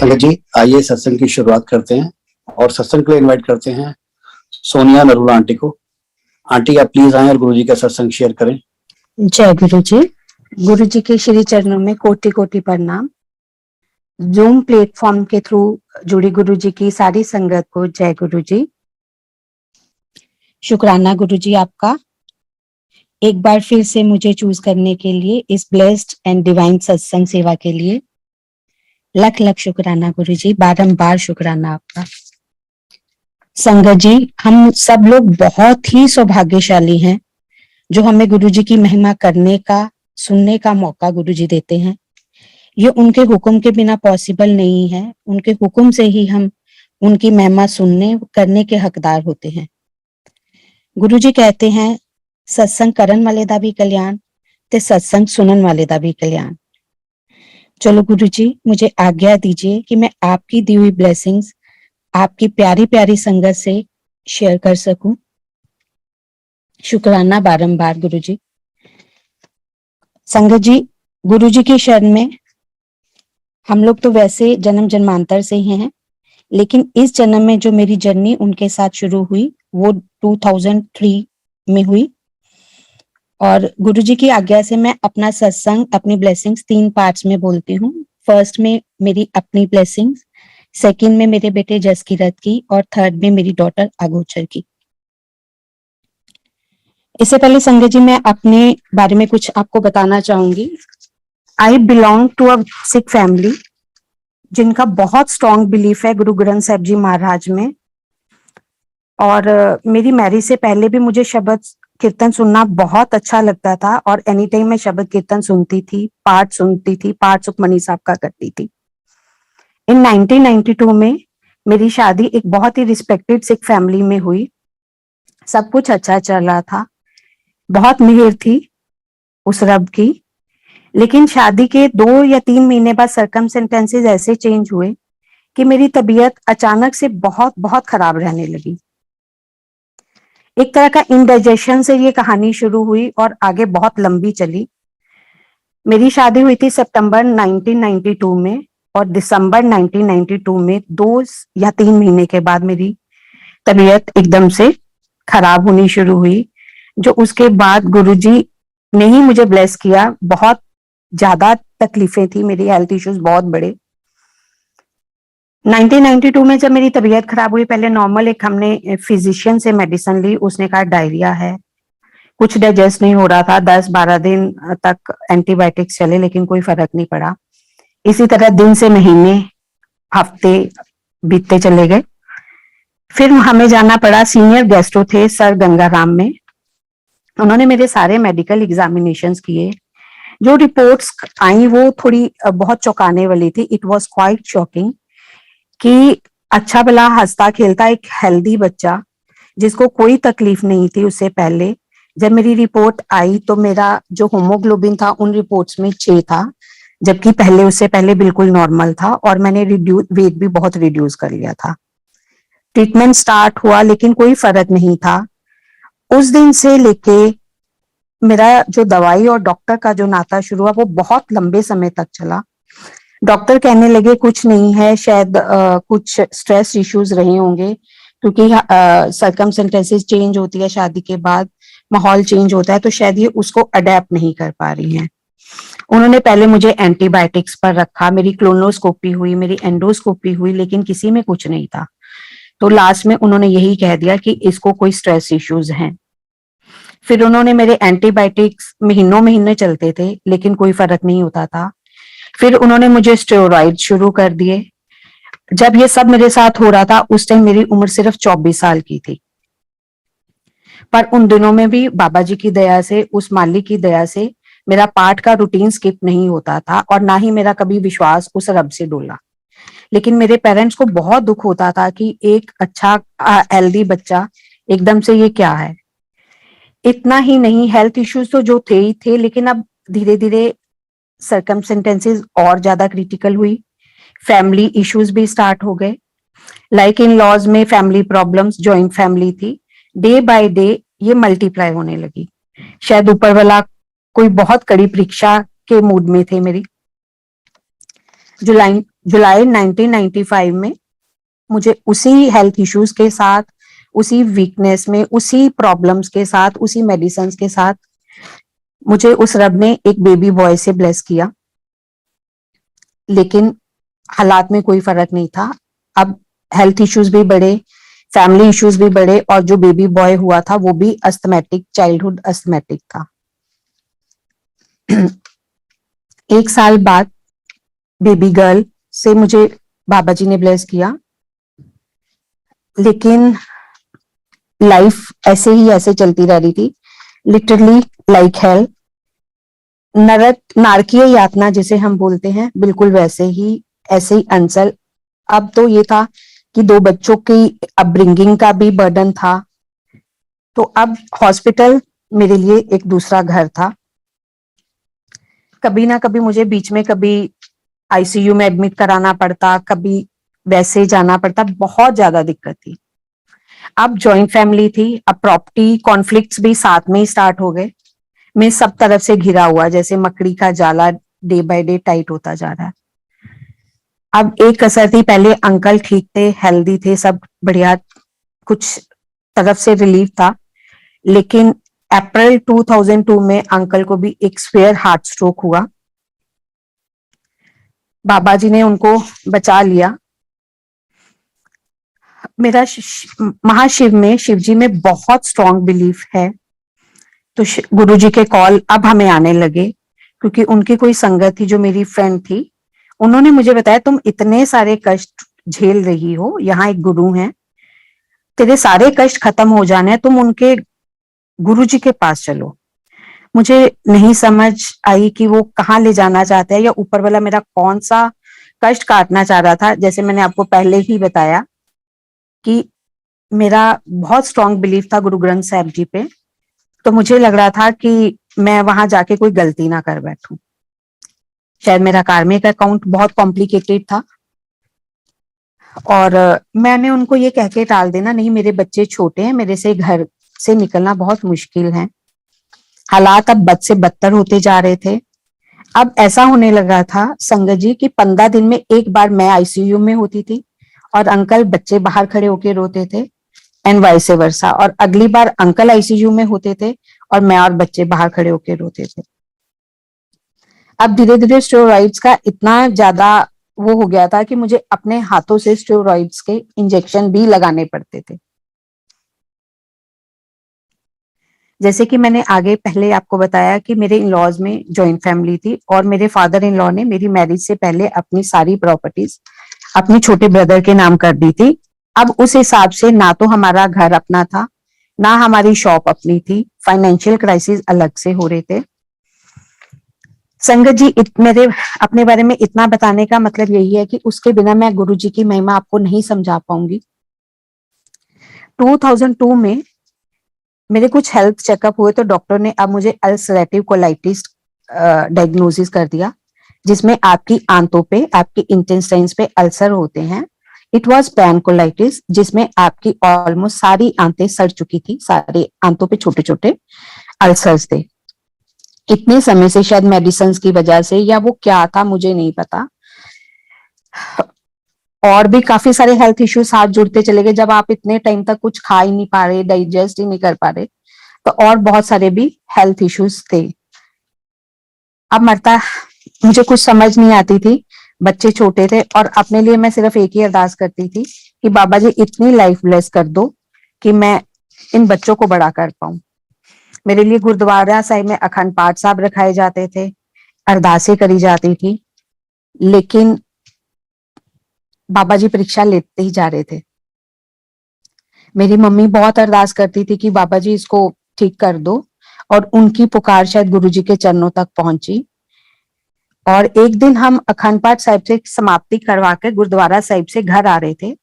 संगत जी, आइए सत्संग की शुरुआत करते हैं और सत्संग के लिए इनवाइट करते हैं सोनिया नरूला आंटी को। आंटी आप प्लीज आए और गुरु जी का सत्संग शेयर करें। जय गुरु जी। गुरु जी के श्री चरणों में कोटि कोटि प्रणाम। जूम प्लेटफॉर्म के थ्रू जुड़ी गुरु जी की सारी संगत को जय गुरु जी। शुक्राना गुरु जी आपका एक बार फिर से मुझे चूज करने के लिए इस ब्लेस्ड एंड डिवाइन सत्संग सेवा के लिए लख लख शुक्राना गुरु जी, बारंबार शुक्राना आपका। संगत जी, हम सब लोग बहुत ही सौभाग्यशाली हैं जो हमें गुरु जी की महिमा करने का, सुनने का मौका गुरु जी देते हैं। ये उनके हुक्म के बिना पॉसिबल नहीं है। उनके हुक्म से ही हम उनकी महिमा सुनने करने के हकदार होते हैं। गुरु जी कहते हैं सत्संग करन वाले दा भी कल्याण ते सत्संग सुनन वाले दा भी कल्याण। चलो गुरु जी, मुझे आज्ञा दीजिए कि मैं आपकी दी हुई ब्लेसिंग्स आपकी प्यारी प्यारी संगत से शेयर कर सकूं। शुक्राना बारंबार गुरु जी। संगत जी, गुरु जी की शरण में हम लोग तो वैसे जन्म जन्मांतर से ही हैं, लेकिन इस जन्म में जो मेरी जर्नी उनके साथ शुरू हुई वो 2003 में हुई। और गुरु जी की आज्ञा से मैं अपना सत्संग, अपनी ब्लेसिंग्स 3 पार्ट्स में बोलती हूँ। फर्स्ट में मेरी अपनी ब्लेसिंग्स, सेकंड में मेरे बेटे जसकीरत की और थर्ड में मेरी डॉटर अगोचर की। इससे पहले संगत जी मैं अपने बारे में कुछ आपको बताना चाहूंगी। I belong to a Sikh family जिनका बहुत स्ट्रॉन्ग बिलीफ है गुरु ग्रंथ साहिब जी महाराज में। और मेरी मैरिज से पहले भी मुझे शब्द कीर्तन सुनना बहुत अच्छा लगता था और एनी टाइम मैं शब्द कीर्तन सुनती थी, पाठ सुनती थी, पाठ सुखमणि साहब का करती थी। इन 1992 में मेरी शादी एक बहुत ही रिस्पेक्टेड सिख फैमिली में हुई। सब कुछ अच्छा चल रहा था, बहुत मिहर थी उस रब की। लेकिन शादी के 2 या 3 महीने बाद सर्कमस्टेंसेस ऐसे चेंज हुए कि मेरी तबीयत अचानक से बहुत बहुत खराब रहने लगी। एक तरह का इंडाइजेशन से ये कहानी शुरू हुई और आगे बहुत लंबी चली। मेरी शादी हुई थी सितंबर 1992 में और दिसंबर 1992 में 2 या 3 महीने के बाद मेरी तबीयत एकदम से खराब होनी शुरू हुई, जो उसके बाद गुरुजी ने ही मुझे ब्लेस किया। बहुत ज्यादा तकलीफें थी, मेरी हेल्थ इश्यूज बहुत बड़े। 1992 में जब मेरी तबीयत खराब हुई, पहले नॉर्मल एक हमने फिजिशियन से मेडिसिन ली, उसने कहा डायरिया है, कुछ डाइजेस्ट नहीं हो रहा था। 10-12 दिन तक एंटीबायोटिक्स चले लेकिन कोई फर्क नहीं पड़ा। इसी तरह दिन से महीने, हफ्ते बीतते चले गए। फिर हमें जाना पड़ा, सीनियर गेस्टो थे सर गंगाराम में। उन्होंने मेरे सारे मेडिकल एग्जामिनेशंस किए। जो रिपोर्ट्स आई वो थोड़ी बहुत चौंकाने वाली थी। इट वाज क्वाइट शॉकिंग कि अच्छा भला हंसता खेलता एक हेल्दी बच्चा जिसको कोई तकलीफ नहीं थी उससे पहले, जब मेरी रिपोर्ट आई तो मेरा जो होमोग्लोबिन था उन रिपोर्ट्स में 6 था, जबकि पहले उससे पहले बिल्कुल नॉर्मल था और मैंने वेट भी बहुत रिड्यूस कर लिया था। ट्रीटमेंट स्टार्ट हुआ लेकिन कोई फर्क नहीं था। उस दिन से लेके मेरा जो दवाई और डॉक्टर का जो नाता शुरू हुआ वो बहुत लंबे समय तक चला। डॉक्टर कहने लगे कुछ नहीं है, शायद कुछ स्ट्रेस इश्यूज रहे होंगे, क्योंकि सर्कमस्टेंसेस चेंज होती है शादी के बाद, माहौल चेंज होता है, तो शायद ये उसको अडेप्ट नहीं कर पा रही हैं। उन्होंने पहले मुझे एंटीबायोटिक्स पर रखा, मेरी क्लोनोस्कोपी हुई, मेरी एंडोस्कोपी हुई, लेकिन किसी में कुछ नहीं था। तो लास्ट में उन्होंने यही कह दिया कि इसको कोई स्ट्रेस इश्यूज हैं। फिर उन्होंने मेरे एंटीबायोटिक्स महीने चलते थे लेकिन कोई फर्क नहीं होता था। फिर उन्होंने मुझे स्टेरॉइड शुरू कर दिए। जब ये सब मेरे साथ हो रहा था उस टाइम मेरी उम्र सिर्फ 24 साल की थी, पर उन दिनों में भी बाबा जी की दया से, उस मालिक की दया से मेरा पाठ का रूटीन स्किप नहीं होता था और ना ही मेरा कभी विश्वास उस रब से डोला। लेकिन मेरे पेरेंट्स को बहुत दुख होता था कि एक अच्छा हेल्दी बच्चा एकदम से ये क्या है। इतना ही नहीं, हेल्थ इश्यूज तो जो थे ही थे, लेकिन अब धीरे धीरे सर्कमस्टेंसेस और ज्यादा क्रिटिकल हुई, फैमिली इश्यूज भी स्टार्ट हो गए। लाइक इन लॉज में फैमिली प्रॉब्लम्स, जॉइंट फैमिली थी, डे बाय डे ये मल्टीप्लाई होने लगी। शायद ऊपर वाला कोई बहुत कड़ी परीक्षा के मूड में थे मेरी। जुलाई 1995 में मुझे उसी हेल्थ इश्यूज के साथ, उसी वीकनेस में, उसी प्रॉब्लम्स के साथ, उसी मेडिसिन के साथ मुझे उस रब ने एक बेबी बॉय से ब्लेस किया। लेकिन हालात में कोई फर्क नहीं था। अब हेल्थ इश्यूज भी बढ़े, फैमिली इश्यूज भी बढ़े, और जो बेबी बॉय हुआ था वो भी अस्थमैटिक, चाइल्डहुड अस्थमैटिक था। 1 साल बाद बेबी गर्ल से मुझे बाबा जी ने ब्लेस किया। लेकिन लाइफ ऐसे ही ऐसे चलती रह रही थी, लिटरली लाइक हेल। नरक, नारकीय यातना जिसे हम बोलते हैं, बिल्कुल वैसे ही, ऐसे ही अंसल। अब तो ये था कि 2 बच्चों की अपब्रिंगिंग का भी बर्डन था, तो अब हॉस्पिटल मेरे लिए एक दूसरा घर था। कभी ना कभी मुझे बीच में कभी आईसीयू में एडमिट कराना पड़ता, कभी वैसे जाना पड़ता, बहुत ज्यादा दिक्कत थी। अब जॉइंट फैमिली थी, अब प्रॉपर्टी कॉन्फ्लिक्ट्स भी साथ में ही स्टार्ट हो गए। मैं सब तरफ से घिरा हुआ, जैसे मकड़ी का जाला डे बाय डे टाइट होता जा रहा है। अब एक कसर थी, पहले अंकल ठीक थे, हेल्दी थे, सब बढ़िया, कुछ तरफ से रिलीफ था। लेकिन अप्रैल 2002 में अंकल को भी एक स्पेयर हार्ट स्ट्रोक हुआ। बाबा जी ने उनको बचा लिया। मेरा महाशिव में, शिव जी में बहुत स्ट्रॉन्ग बिलीफ है, तो गुरु जी के कॉल अब हमें आने लगे, क्योंकि उनकी कोई संगत थी जो मेरी फ्रेंड थी। उन्होंने मुझे बताया, तुम इतने सारे कष्ट झेल रही हो, यहाँ एक गुरु हैं, तेरे सारे कष्ट खत्म हो जाने हैं, तुम उनके गुरु जी के पास चलो। मुझे नहीं समझ आई कि वो कहाँ ले जाना चाहते हैं, या ऊपर वाला मेरा कौन सा कष्ट काटना चाह रहा था। जैसे मैंने आपको पहले ही बताया कि मेरा बहुत स्ट्रॉन्ग बिलीफ था गुरु ग्रंथ साहिब जी पे, तो मुझे लग रहा था कि मैं वहां जाके कोई गलती ना कर बैठूं। शायद मेरा कार्मिक अकाउंट बहुत कॉम्प्लिकेटेड था, और मैंने उनको ये कह के टाल देना, नहीं मेरे बच्चे छोटे हैं, मेरे से घर से निकलना बहुत मुश्किल है। हालात अब बद से बदतर होते जा रहे थे। अब ऐसा होने लगा था संगत जी कि 15 दिन में एक बार मैं आईसीयू में होती थी, और अंकल बच्चे बाहर खड़े होके रोते थे, एंड वाइस वर्सा। और अगली बार अंकल आईसीयू में होते थे और मैं और बच्चे बाहर खड़े होके रोते थे। अब धीरे धीरे स्टेरॉइड्स का इतना ज्यादा वो हो गया था कि मुझे अपने हाथों से स्टेरॉइड्स के इंजेक्शन भी लगाने पड़ते थे। जैसे कि मैंने आगे पहले आपको बताया कि मेरे इन लॉज में जॉइंट फैमिली थी, और मेरे फादर इन लॉ ने मेरी मैरिज से पहले अपनी सारी प्रॉपर्टीज अपने छोटे ब्रदर के नाम कर दी थी। अब उस हिसाब से ना तो हमारा घर अपना था, ना हमारी शॉप अपनी थी, फाइनेंशियल क्राइसिस अलग से हो रहे थे। संगत जी, मेरे अपने बारे में इतना बताने का मतलब यही है कि उसके बिना मैं गुरु जी की महिमा आपको नहीं समझा पाऊंगी। 2002 में मेरे कुछ हेल्थ चेकअप हुए, तो डॉक्टर ने अब मुझे अल्सरेटिव कोलाइटिस डायग्नोसिस कर दिया, जिसमें आपकी आंतों पे, आपके इंटेस्टाइन्स पे अल्सर होते हैं। इट वाज पैनकोलाइटिस, जिसमें आपकी ऑलमोस्ट सारी आंतें सड़ चुकी थी, सारे आंतों पे छोटे छोटे अल्सर्स थे। इतने समय से शायद मेडिसिन की वजह से, या वो क्या था मुझे नहीं पता, और भी काफी सारे हेल्थ इश्यूज साथ जुड़ते चले गए। जब आप इतने टाइम तक कुछ खा ही नहीं पा रहे, डाइजेस्ट ही नहीं कर पा रहे, तो और बहुत सारे भी हेल्थ इश्यूज थे। अब मरता मुझे कुछ समझ नहीं आती थी, बच्चे छोटे थे, और अपने लिए मैं सिर्फ एक ही अरदास करती थी कि बाबा जी इतनी लाइफ ब्लेस कर दो कि मैं इन बच्चों को बड़ा कर पाऊं। मेरे लिए गुरुद्वारा साहिब में अखंड पाठ साहब रखाए जाते थे, अरदासें करी जाती थी, लेकिन बाबा जी परीक्षा लेते ही जा रहे थे। मेरी मम्मी बहुत अरदास करती थी कि बाबा जी इसको ठीक कर दो, और उनकी पुकार शायद गुरु जी के चरणों तक पहुंची। और एक दिन हम अखंड पाठ साहिब से समाप्ति करवा कर गुरुद्वारा साहिब से घर आ रहे थे,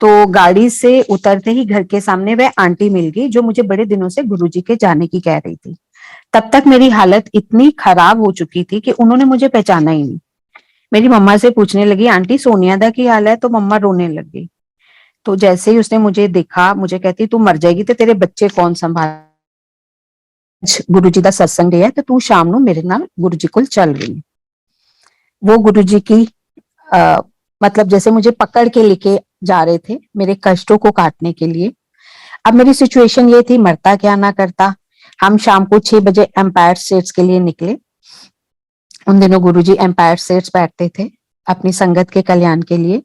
तो गाड़ी से उतरते ही घर के सामने वह आंटी मिल गई जो मुझे बड़े दिनों से गुरु जी के जाने की कह रही थी। तब तक मेरी हालत इतनी खराब हो चुकी थी कि उन्होंने मुझे पहचाना ही नहीं। मेरी मम्मा से पूछने लगी, आंटी सोनिया दा की हाल है? तो मम्मा रोने लग गई। तो जैसे ही उसने मुझे देखा, मुझे कहती, तू मर जाएगी तो तेरे बच्चे कौन संभाल, गुरु जी का सत्संग है तो तू शाम ਨੂੰ मेरे नाल गुरु जी को चल रही। वो गुरु जी की मतलब जैसे मुझे पकड़ के लेके जा रहे थे मेरे कष्टों को काटने के लिए। अब मेरी सिचुएशन ये थी, मरता क्या ना करता। हम शाम को 6 बजे एम्पायर स्टेट्स के लिए निकले। उन दिनों गुरुजी एम्पायर स्टेट्स बैठते थे अपनी संगत के कल्याण के लिए।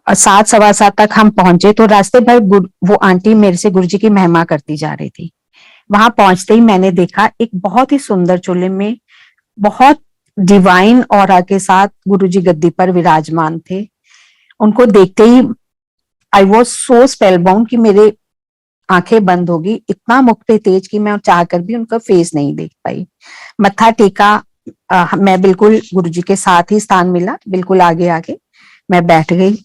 और 7 सवा 7 तक हम पहुंचे तो रास्ते भर वो आंटी मेरे से गुरुजी की महिमा करती जा रही थी। वहां पहुंचते ही मैंने देखा एक बहुत ही सुंदर चोले में बहुत डिवाइन ऑरा के साथ गुरुजी गद्दी पर विराजमान थे। उनको देखते ही आई वॉज सो स्पेलबाउंड कि मेरे आंखें बंद होगी, इतना मुख पे तेज कि मैं चाह कर भी उनका फेस नहीं देख पाई। मत्था टेका, मैं बिल्कुल गुरुजी के साथ ही स्थान मिला, बिल्कुल आगे आगे मैं बैठ गई।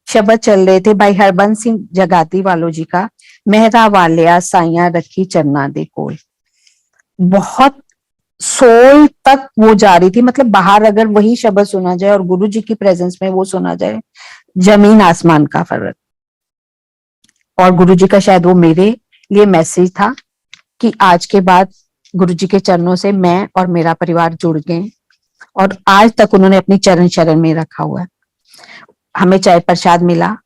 शब्द चल रहे थे भाई हरबंस सिंह जगाती वालो जी का, मेहरा वालिया साइया रखी चरना दे कोल। बहुत सोल तक वो जा रही थी, मतलब बाहर अगर वही शब्द सुना जाए और गुरु जी की प्रेजेंस में वो सुना जाए, जमीन आसमान का फर्क। और गुरु जी का शायद वो मेरे लिए मैसेज था कि आज के बाद गुरु जी के चरणों से मैं और मेरा परिवार जुड़ गए और आज तक उन्होंने अपनी चरण शरण में रखा हुआ है। हमें चाय प्रसाद मिला,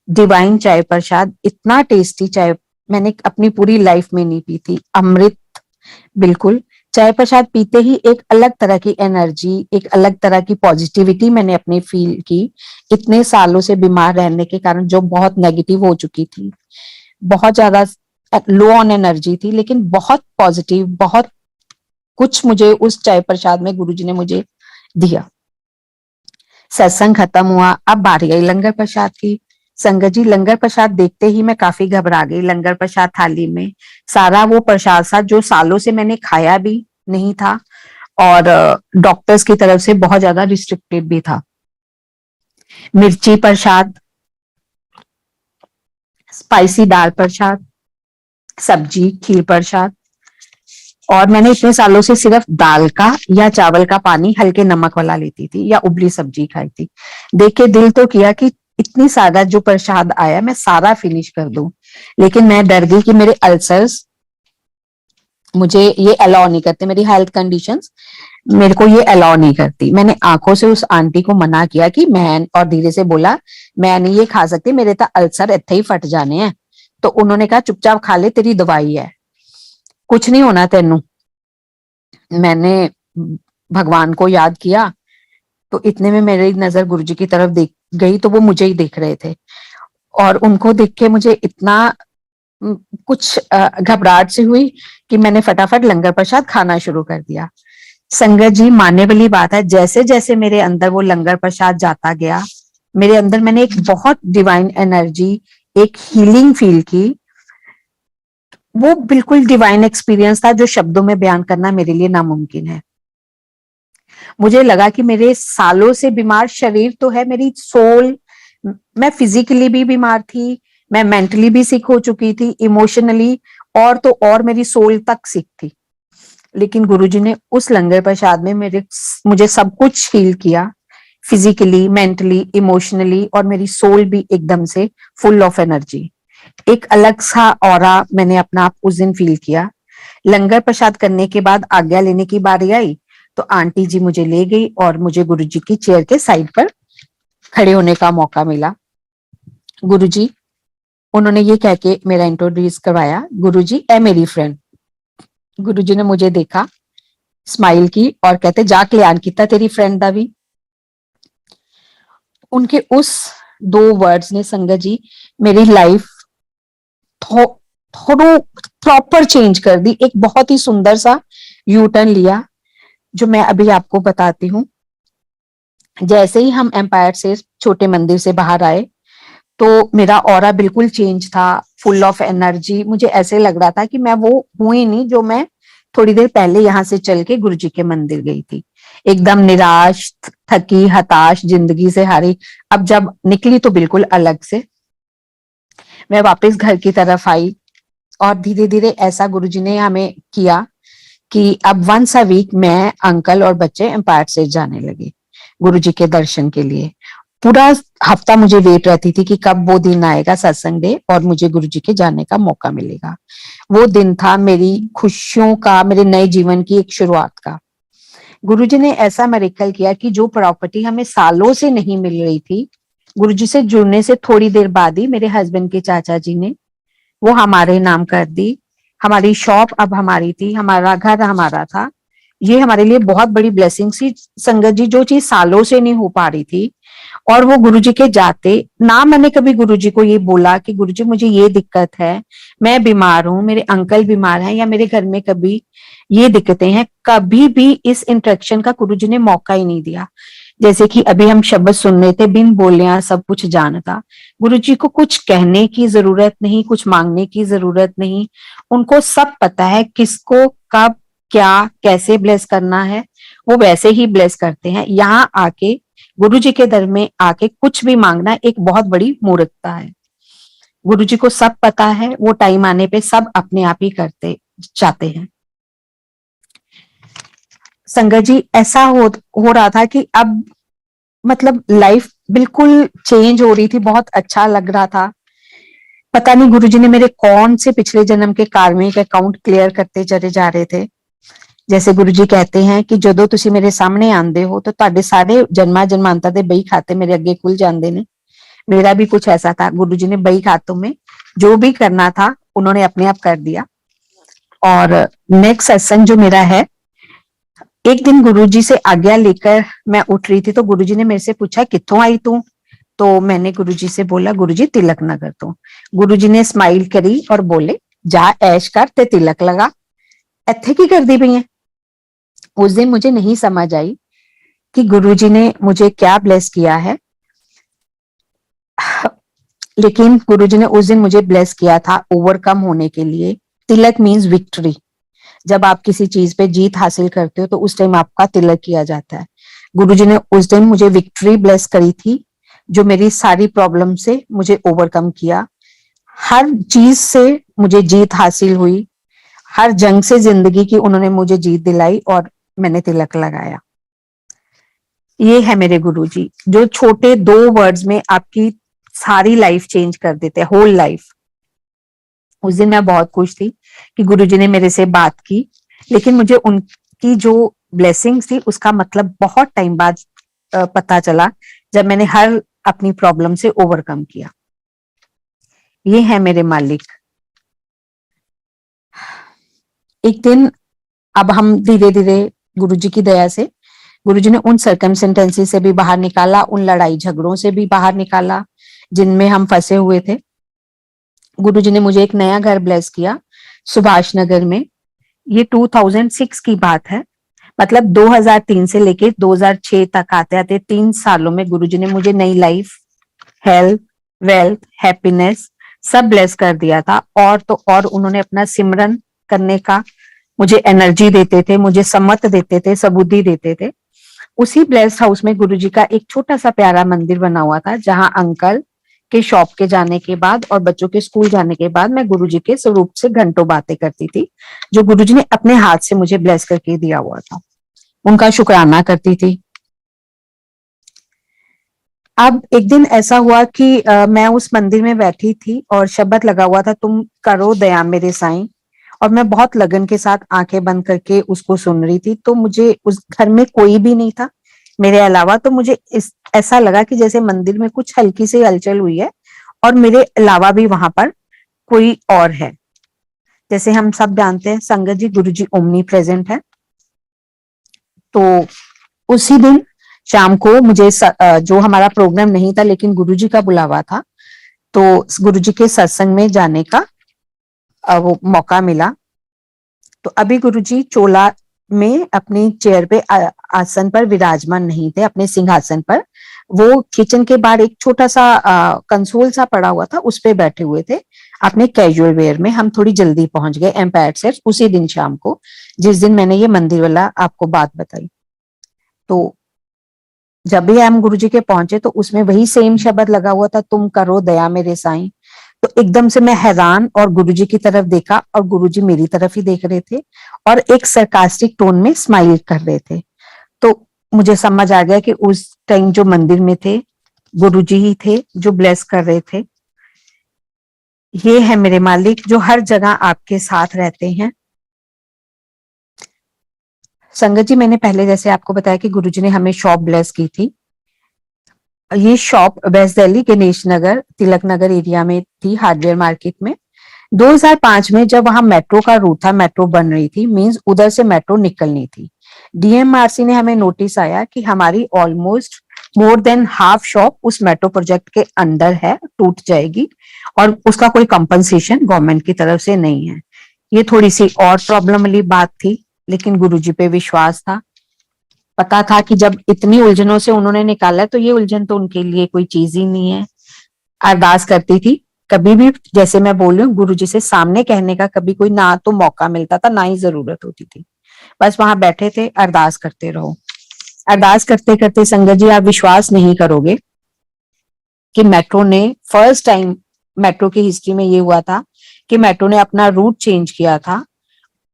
डिवाइन चाय प्रसाद, इतना टेस्टी चाय मैंने अपनी पूरी लाइफ में नहीं पी थी, अमृत बिल्कुल। चाय प्रसाद पीते ही एक अलग तरह की एनर्जी, एक अलग तरह की पॉजिटिविटी मैंने अपने फील की। इतने सालों से बीमार रहने के कारण जो बहुत नेगेटिव हो चुकी थी, बहुत ज्यादा लो ऑन एनर्जी थी, लेकिन बहुत पॉजिटिव, बहुत कुछ मुझे उस चाय प्रसाद में गुरुजी ने मुझे दिया। सत्संग खत्म हुआ, अब बारी आई लंगर प्रसाद की। संगत जी लंगर प्रसाद देखते ही मैं काफी घबरा गई। लंगर प्रसाद थाली में सारा वो प्रसाद था जो सालों से मैंने खाया भी नहीं था और डॉक्टर्स की तरफ से बहुत ज्यादा रिस्ट्रिक्टेड भी था। मिर्ची प्रसाद, स्पाइसी दाल प्रसाद, सब्जी, खीर प्रसाद। और मैंने इतने सालों से सिर्फ दाल का या चावल का पानी हल्के नमक वाला लेती थी या उबली सब्जी खाई थी। देख के दिल तो किया कि इतनी सारा जो प्रसाद आया मैं सारा फिनिश कर दूं, लेकिन मैं डर गई कि मेरे अल्सर्स मुझे ये अलाउ नहीं करते, मेरी हेल्थ कंडीशंस मेरे को ये अलाउ नहीं करती। मैंने आंखों से उस आंटी को मना किया कि मैं, और धीरे से बोला मैं नहीं ये खा सकती, मेरे तो अल्सर इतने ही फट जाने हैं। तो उन्होंने कहा चुपचाप खा ले, तेरी दवाई है, कुछ नहीं होना तेनू। मैंने भगवान को याद किया तो इतने में मेरी नजर गुरुजी की तरफ देख गई तो वो मुझे ही देख रहे थे और उनको देख के मुझे इतना कुछ घबराहट सी हुई कि मैंने फटाफट लंगर प्रसाद खाना शुरू कर दिया। संगत जी मानने वाली बात है, जैसे जैसे मेरे अंदर वो लंगर प्रसाद जाता गया, मेरे अंदर मैंने एक बहुत डिवाइन एनर्जी, एक हीलिंग फील की। वो बिल्कुल डिवाइन एक्सपीरियंस था जो शब्दों में बयान करना मेरे लिए नामुमकिन है। मुझे लगा कि मेरे सालों से बीमार शरीर तो है, मेरी सोल, मैं फिजिकली भी बीमार थी, मैं मेंटली भी सिक हो चुकी थी, इमोशनली और तो और मेरी सोल तक सिक थी। लेकिन गुरुजी ने उस लंगर प्रसाद में मुझे सब कुछ हील किया, फिजिकली, मेंटली, इमोशनली, और मेरी सोल भी एकदम से फुल ऑफ एनर्जी। एक अलग सा ऑरा मैंने अपना आप उस दिन फील किया। लंगर प्रसाद करने के बाद आज्ञा लेने की बारी आई तो आंटी जी मुझे ले गई और मुझे गुरुजी की चेयर के साइड पर खड़े होने का मौका मिला। गुरुजी, उन्होंने ये कह के मेरा इंट्रोड्यूस करवाया, गुरुजी ए मेरी फ्रेंड। गुरुजी ने मुझे देखा, स्माइल की और कहते जा कल्याण किता तेरी फ्रेंड दा भी। उनके उस 2 वर्ड्स ने संगत जी मेरी लाइफ थोड़ा प्रॉपर चेंज कर दी। एक बहुत ही सुंदर सा यू टर्न लिया जो मैं अभी आपको बताती हूँ। जैसे ही हम एम्पायर से छोटे मंदिर से बाहर आए तो मेरा ऑरा बिल्कुल चेंज था, फुल ऑफ एनर्जी। मुझे ऐसे लग रहा था कि मैं वो हूं ही नहीं जो मैं थोड़ी देर पहले यहाँ से चल के गुरुजी के मंदिर गई थी। एकदम निराश, थकी, हताश, जिंदगी से हारी। अब जब निकली तो बिल्कुल अलग से मैं वापस घर की तरफ आई और धीरे धीरे ऐसा गुरुजी ने हमें किया कि अब वंस अ वीक मैं, अंकल और बच्चे एम्पायर से जाने लगे गुरुजी के दर्शन के लिए। पूरा हफ्ता मुझे वेट रहती थी कि कब वो दिन आएगा सत्संग डे और मुझे गुरुजी के जाने का मौका मिलेगा। वो दिन था मेरी खुशियों का, मेरे नए जीवन की एक शुरुआत का। गुरुजी ने ऐसा मिरेकल किया कि जो प्रॉपर्टी हमें सालों से नहीं मिल रही थी, गुरुजी से जुड़ने से थोड़ी देर बाद ही मेरे हस्बैंड के चाचा जी ने वो हमारे नाम कर दी। हमारी शॉप अब हमारी थी, हमारा घर हमारा था। ये हमारे लिए बहुत बड़ी ब्लेसिंग थी संगत जी, जो चीज सालों से नहीं हो पा रही थी। और वो गुरुजी के जाते ना मैंने कभी गुरुजी को ये बोला कि गुरुजी मुझे ये दिक्कत है, मैं बीमार हूं, मेरे अंकल बीमार हैं, या मेरे घर में कभी ये दिक्कतें हैं, कभी भी इस इंटरेक्शन का गुरुजी ने मौका ही नहीं दिया। जैसे कि अभी हम शब्द सुन रहे थे, बिन बोलिया सब कुछ जानता। गुरुजी को कुछ कहने की जरूरत नहीं, कुछ मांगने की जरूरत नहीं, उनको सब पता है किसको कब क्या कैसे ब्लेस करना है, वो वैसे ही ब्लेस करते हैं। यहाँ आके गुरुजी के दर में आके कुछ भी मांगना एक बहुत बड़ी मूर्खता है। गुरुजी को सब पता है, वो टाइम आने पे सब अपने आप ही करते जाते हैं। संगत जी ऐसा हो रहा था कि अब मतलब लाइफ बिल्कुल चेंज हो रही थी, बहुत अच्छा लग रहा था। पता नहीं गुरुजी ने मेरे कौन से पिछले जन्म के कार्मिक अकाउंट क्लियर करते चले जा रहे थे। जैसे गुरुजी कहते हैं कि ਜਦੋਂ ਤੁਸੀਂ ਮੇਰੇ ਸਾਹਮਣੇ ਆਂਦੇ ਹੋ तो ਤੁਹਾਡੇ ਸਾਰੇ जन्मा जन्मांतर ਦੇ बही खाते मेरे अगे खुल जाते ने। मेरा भी कुछ ऐसा था, गुरुजी ने बही खातों में जो भी करना था उन्होंने अपने आप कर दिया। और नेक्स्ट सत्संग जो मेरा है, एक दिन गुरुजी से आज्ञा लेकर मैं उठ रही थी तो गुरुजी ने मेरे से पूछा कित्थों आई तू। तो मैंने गुरुजी से बोला गुरुजी तिलक नगर तो। गुरुजी ने स्माइल करी और बोले जा ऐश कर ते तिलक लगा, इत्थे की करदी पई है। उस दिन मुझे नहीं समझ आई कि गुरुजी ने मुझे क्या ब्लेस किया है, लेकिन गुरुजी ने उस दिन मुझे ब्लेस किया था ओवरकम होने के लिए। तिलक मीन्स विक्ट्री। जब आप किसी चीज पे जीत हासिल करते हो तो उस टाइम आपका तिलक किया जाता है। गुरुजी ने उस दिन मुझे विक्ट्री ब्लेस करी थी, जो मेरी सारी प्रॉब्लम से मुझे ओवरकम किया। हर चीज से मुझे जीत हासिल हुई, हर जंग से जिंदगी की उन्होंने मुझे जीत दिलाई और मैंने तिलक लगाया। ये है मेरे गुरुजी, जो छोटे 2 वर्ड्स में आपकी सारी लाइफ चेंज कर देते हैं, होल लाइफ। उस दिन मैं बहुत खुश थी कि गुरुजी ने मेरे से बात की, लेकिन मुझे उनकी जो ब्लेसिंग्स थी उसका मतलब बहुत टाइम बाद पता चला, जब मैंने हर अपनी प्रॉब्लम से ओवरकम किया। ये है मेरे मालिक। एक दिन अब हम धीरे धीरे गुरुजी की दया से, गुरुजी ने उन सर्कमस्टेंसेस से भी बाहर निकाला, उन लड़ाई झगड़ों से भी बाहर निकाला जिनमें हम फंसे हुए थे। गुरुजी ने मुझे एक नया घर ब्लेस किया सुभाष नगर में। ये 2006 की बात है, मतलब 2003 से लेके 2006 तक आते आते 3 सालों में गुरुजी ने मुझे नई लाइफ, हेल्थ, वेल्थ, हैप्पीनेस सब ब्लेस कर दिया था। और तो और उन्होंने अपना सिमरन करने का मुझे एनर्जी देते थे, मुझे सम्मत देते थे, सबुद्धि देते थे। उसी ब्लेस्ड हाउस में गुरुजी का एक छोटा सा प्यारा मंदिर बना हुआ था, जहां अंकल के शॉप के जाने के बाद और बच्चों के स्कूल जाने के बाद मैं गुरुजी के स्वरूप से घंटों बातें करती थी, जो गुरुजी ने अपने हाथ से मुझे ब्लेस करके दिया हुआ था। उनका शुक्राना करती थी। अब एक दिन ऐसा हुआ कि मैं उस मंदिर में बैठी थी और शब्द लगा हुआ था, तुम करो दया मेरे साईं। और मैं बहुत लगन के साथ आंखें बंद करके उसको सुन रही थी। तो मुझे उस घर में कोई भी नहीं था मेरे अलावा। तो मुझे ऐसा लगा कि जैसे मंदिर में कुछ हल्की सी हलचल हुई है और मेरे अलावा भी वहां पर कोई और है। जैसे हम सब जानते हैं संगत जी, गुरु जी ओमनी प्रेजेंट है। तो उसी दिन शाम को मुझे जो हमारा प्रोग्राम नहीं था लेकिन गुरुजी का बुलावा था, तो गुरुजी के सत्संग में जाने का वो मौका मिला। तो अभी गुरुजी चोला में अपनी चेयर पे आसन पर विराजमान नहीं थे, अपने सिंहासन पर। वो किचन के बाहर एक छोटा सा कंसोल सा पड़ा हुआ था, उस पे बैठे हुए थे अपने कैजुअल वेयर में। हम थोड़ी जल्दी पहुंच गए एम्पायर से उसी दिन शाम को, जिस दिन मैंने ये मंदिर वाला आपको बात बताई। तो जब भी हम गुरुजी के पहुंचे तो उसमें वही सेम शब्द लगा हुआ था, तुम करो दया मेरे साईं। तो एकदम से मैं हैरान और गुरुजी की तरफ देखा और गुरुजी मेरी तरफ ही देख रहे थे और एक सरकास्टिक टोन में स्माइल कर रहे थे। तो मुझे समझ आ गया कि उस टाइम जो मंदिर में थे गुरुजी ही थे जो ब्लेस कर रहे थे। ये है मेरे मालिक जो हर जगह आपके साथ रहते हैं। संगत जी, मैंने पहले जैसे आपको बताया कि गुरुजी ने हमें शॉप ब्लेस की थी। ये shop waste Delhi Ganesh Nagar Tilak Nagar area में थी, हार्डवेयर मार्केट में। 2005 में जब वहां मेट्रो का रूट था, मेट्रो बन रही थी, मींस उधर से मेट्रो निकलनी थी। डीएमआरसी ने हमें नोटिस आया कि हमारी almost more than half shop उस मेट्रो प्रोजेक्ट के अंदर है, टूट जाएगी और उसका कोई कंपनसेशन गवर्नमेंट की तरफ से नहीं है। ये थोड़ी सी और प्रॉब्लम वाली बात थी, लेकिन गुरुजी पे विश्वास था। पता था कि जब इतनी उलझनों से उन्होंने निकाला तो ये उलझन तो उनके लिए कोई चीज ही नहीं है। अरदास करती थी, कभी भी जैसे मैं बोल रही हूँ, गुरुजी से सामने कहने का कभी कोई ना तो मौका मिलता था, ना ही जरूरत होती थी। बस वहां बैठे थे, अरदास करते रहो। अरदास करते करते संगत जी, आप विश्वास नहीं करोगे कि मेट्रो ने फर्स्ट टाइम, मेट्रो की हिस्ट्री में ये हुआ था कि मेट्रो ने अपना रूट चेंज किया था।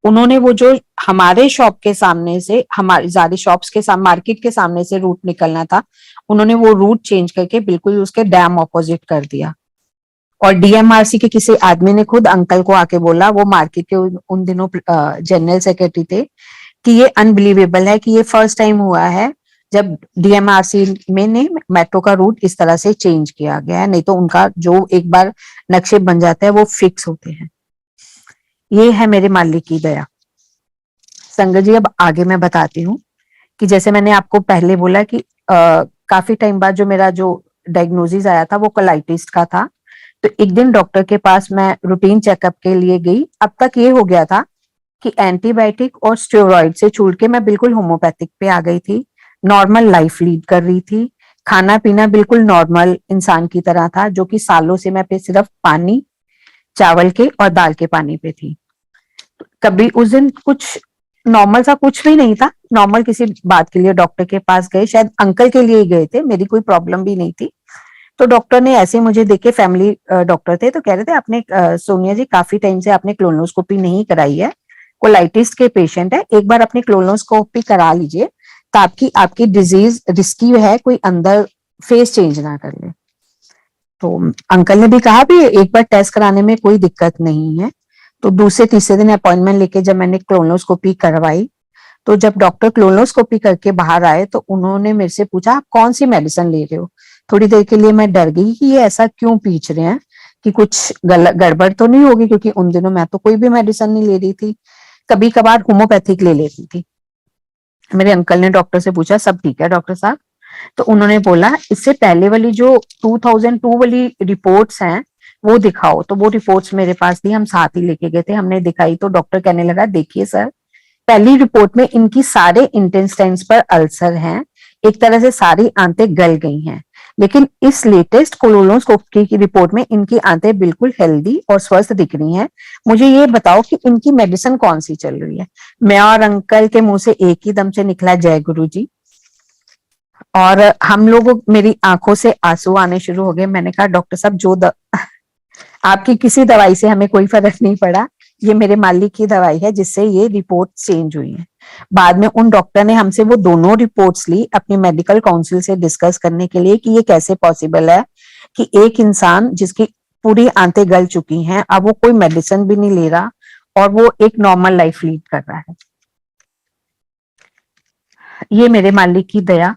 उन्होंने वो जो हमारे शॉप के सामने से, हमारे ज्यादा शॉप्स के सामने, मार्केट के सामने से रूट निकलना था, उन्होंने वो रूट चेंज करके बिल्कुल उसके डैम ऑपोजिट कर दिया। और डीएमआरसी के किसी आदमी ने खुद अंकल को आके बोला, वो मार्केट के उन दिनों जनरल सेक्रेटरी थे, कि ये अनबिलीवेबल है कि ये फर्स्ट टाइम हुआ है जब डीएमआरसी में ने मेट्रो का रूट इस तरह से चेंज किया गया है, नहीं तो उनका जो एक बार नक्शे बन जाते हैं वो फिक्स होते हैं। ये है मेरे मालिक की दया। संगत जी, अब आगे मैं बताती हूँ कि जैसे मैंने आपको पहले बोला कि काफी टाइम बाद जो मेरा जो डायग्नोसिस आया था वो कोलाइटिस का था। तो एक दिन डॉक्टर के पास मैं रूटीन चेकअप के लिए गई। अब तक ये हो गया था कि एंटीबायोटिक और स्टेरॉइड से छूट के मैं बिल्कुल होम्योपैथिक पे आ गई थी। नॉर्मल लाइफ लीड कर रही थी, खाना पीना बिल्कुल नॉर्मल इंसान की तरह था, जो कि सालों से मैं पे सिर्फ पानी, चावल के और दाल के पानी पे थी। कभी उस दिन कुछ नॉर्मल सा कुछ भी नहीं था। नॉर्मल किसी बात के लिए डॉक्टर के पास गए, शायद अंकल के लिए ही गए थे, मेरी कोई प्रॉब्लम भी नहीं थी। तो डॉक्टर ने ऐसे मुझे देखे, फैमिली डॉक्टर थे, तो कह रहे थे आपने सोनिया जी काफी टाइम से आपने क्लोनोस्कोपी नहीं कराई है, कोलाइटिस के पेशेंट है, एक बार अपनी क्लोनोस्कोपी करा लीजिए तो आपकी आपकी डिजीज रिस्की है, कोई अंदर फेस चेंज ना कर ले। तो अंकल ने भी कहा भी एक बार टेस्ट कराने में कोई दिक्कत नहीं है। तो दूसरे तीसरे दिन अपॉइंटमेंट लेके जब मैंने क्लोनोस्कोपी करवाई, तो जब डॉक्टर क्लोनोस्कोपी करके बाहर आए तो उन्होंने मेरे से पूछा आप कौन सी मेडिसिन ले रहे हो। थोड़ी देर के लिए मैं डर गई कि ये ऐसा क्यों पूछ रहे हैं, कि कुछ गड़बड़ तो नहीं होगी, क्योंकि उन दिनों मैं तो कोई भी मेडिसिन नहीं ले रही थी, कभी कभार होम्योपैथिक ले लेती थी। मेरे अंकल ने डॉक्टर से पूछा सब ठीक है डॉक्टर साहब। तो उन्होंने बोला इससे पहले वाली जो 2002 वाली रिपोर्ट्स हैं वो दिखाओ। तो वो रिपोर्ट्स मेरे पास थी, हम साथ ही लेके गए थे, हमने दिखाई तो डॉक्टर कहने लगा देखिए सर, पहली रिपोर्ट में इनकी सारे इंटेस्टाइन्स पर अल्सर हैं, एक तरह से सारी आंतें गल गई हैं, लेकिन इस लेटेस्ट कोलोनोस्कोपी की रिपोर्ट में इनकी आंतें बिल्कुल हेल्दी और स्वस्थ दिख रही हैं। मुझे ये बताओ कि इनकी मेडिसिन कौन सी चल रही है। मैं और अंकल के मुंह से एक ही दम से निकला जय गुरु जी। और हम लोग, मेरी आंखों से आंसू आने शुरू हो गए। मैंने कहा डॉक्टर साहब आपकी किसी दवाई से हमें कोई फर्क नहीं पड़ा, ये मेरे मालिक की दवाई है जिससे ये रिपोर्ट चेंज हुई है। बाद में उन डॉक्टर ने हमसे वो दोनों रिपोर्ट्स ली अपनी मेडिकल काउंसिल से डिस्कस करने के लिए कि ये कैसे पॉसिबल है कि एक इंसान जिसकी पूरी आंतें गल चुकी हैं, अब वो कोई मेडिसिन भी नहीं ले रहा और वो एक नॉर्मल लाइफ लीड कर रहा है। ये मेरे मालिक की दया।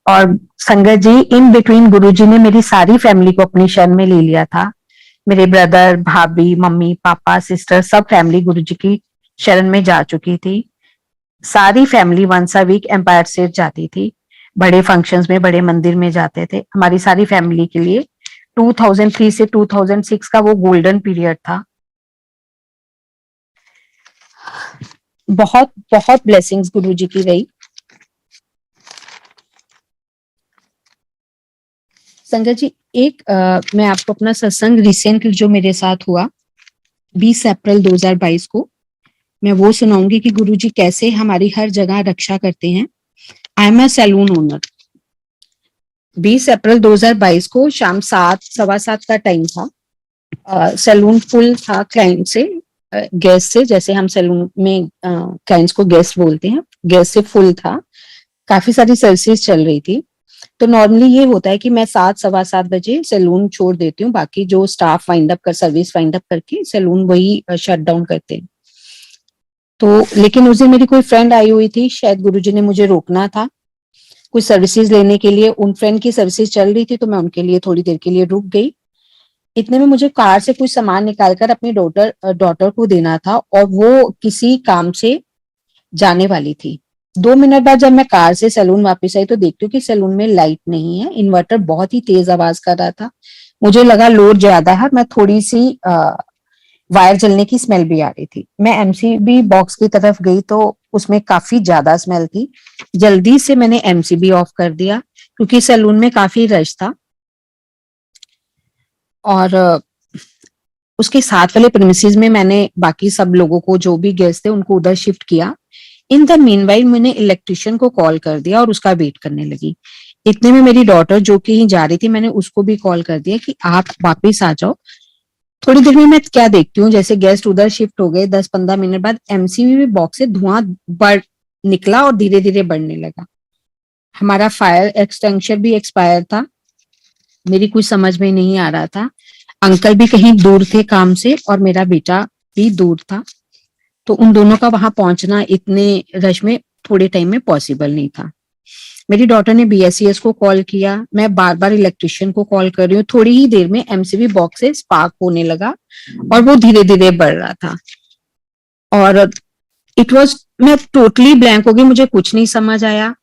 और संगत जी, इन बिटवीन गुरुजी ने मेरी सारी फैमिली को अपनी शरण में ले लिया था। मेरे ब्रदर, भाभी, मम्मी, पापा, सिस्टर, सब फैमिली गुरुजी की शरण में जा चुकी थी। सारी family once a week Empire State जाती थी, बड़े फंक्शंस में, बड़े मंदिर में जाते थे। हमारी सारी फैमिली के लिए 2003 से 2006 का वो गोल्डन पीरियड था। बहुत बहुत ब्लेसिंग्स गुरुजी की रही। संगत जी, एक मैं आपको अपना सत्संग रिसेंट जो मेरे साथ हुआ 20 अप्रैल 2022 को मैं वो सुनाऊंगी कि गुरुजी कैसे हमारी हर जगह रक्षा करते हैं। I am a salon owner. 20 April 2022 को शाम 7:15 का टाइम था। सैलून फुल था क्लाइंट से, गेस्ट से, जैसे हम सैलून में क्लाइंट्स को गेस्ट बोलते हैं, गेस्ट से फुल था। काफी सारी सर्विसेज चल रही थी। तो नॉर्मली ये होता है कि मैं 7:15 सैलून छोड़ देती हूँ, बाकी जो स्टाफ वाइंड अप कर सर्विस वाइंड अप करके सैलून वही शट डाउन करते हैं। तो लेकिन उस दिन मेरी कोई फ्रेंड आई हुई थी, शायद गुरुजी ने मुझे रोकना था कुछ सर्विसेज लेने के लिए, उन फ्रेंड की सर्विसेज चल रही थी तो मैं उनके लिए थोड़ी देर के लिए रुक गई। इतने में मुझे कार से कुछ सामान निकालकर अपनी डॉटर को देना था और वो किसी काम से जाने वाली थी। 2 मिनट बाद जब मैं कार से सैलून वापस आई तो देखती हूँ कि सैलून में लाइट नहीं है, इन्वर्टर बहुत ही तेज आवाज कर रहा था। मुझे लगा लोड ज्यादा है, मैं थोड़ी सी वायर जलने की स्मेल भी आ रही थी। मैं एमसीबी बॉक्स की तरफ गई तो उसमें काफी ज्यादा स्मेल थी। जल्दी से मैंने एमसीबी ऑफ कर दिया क्योंकि सैलून में काफी रश था। और उसके साथ वाले प्रेमिसेस में मैंने बाकी सब लोगों को, जो भी गेस्ट थे, उनको उधर शिफ्ट किया। इन द मीनवाइल मैंने इलेक्ट्रिशियन को कॉल कर दिया और उसका वेट करने लगी। इतने में मेरी डॉटर जो कहीं जा रही थी, मैंने उसको भी कॉल कर दिया कि आप वापिस आ जाओ। थोड़ी देर में मैं क्या देखती हूँ, जैसे गेस्ट उधर शिफ्ट हो गए, 10-15 मिनट बाद एमसीबी बॉक्स से धुआं बढ़ निकला और धीरे धीरे बढ़ने लगा। हमारा फायर एक्सटेंशन भी एक्सपायर था। मेरी कुछ समझ में नहीं आ रहा था। अंकल भी कहीं दूर थे काम से और मेरा बेटा भी दूर था, तो उन दोनों का वहां पहुंचना इतने रश में थोड़े टाइम में पॉसिबल नहीं था। मेरी डॉटर ने बीएससीएस को कॉल किया, मैं बार बार इलेक्ट्रिशियन को कॉल कर रही हूँ। थोड़ी ही देर में एमसीबी बॉक्स से स्पार्क होने लगा और वो धीरे धीरे बढ़ रहा था। और इट वॉज, मैं टोटली ब्लैंक हो गई, मुझे कुछ नहीं समझ आया।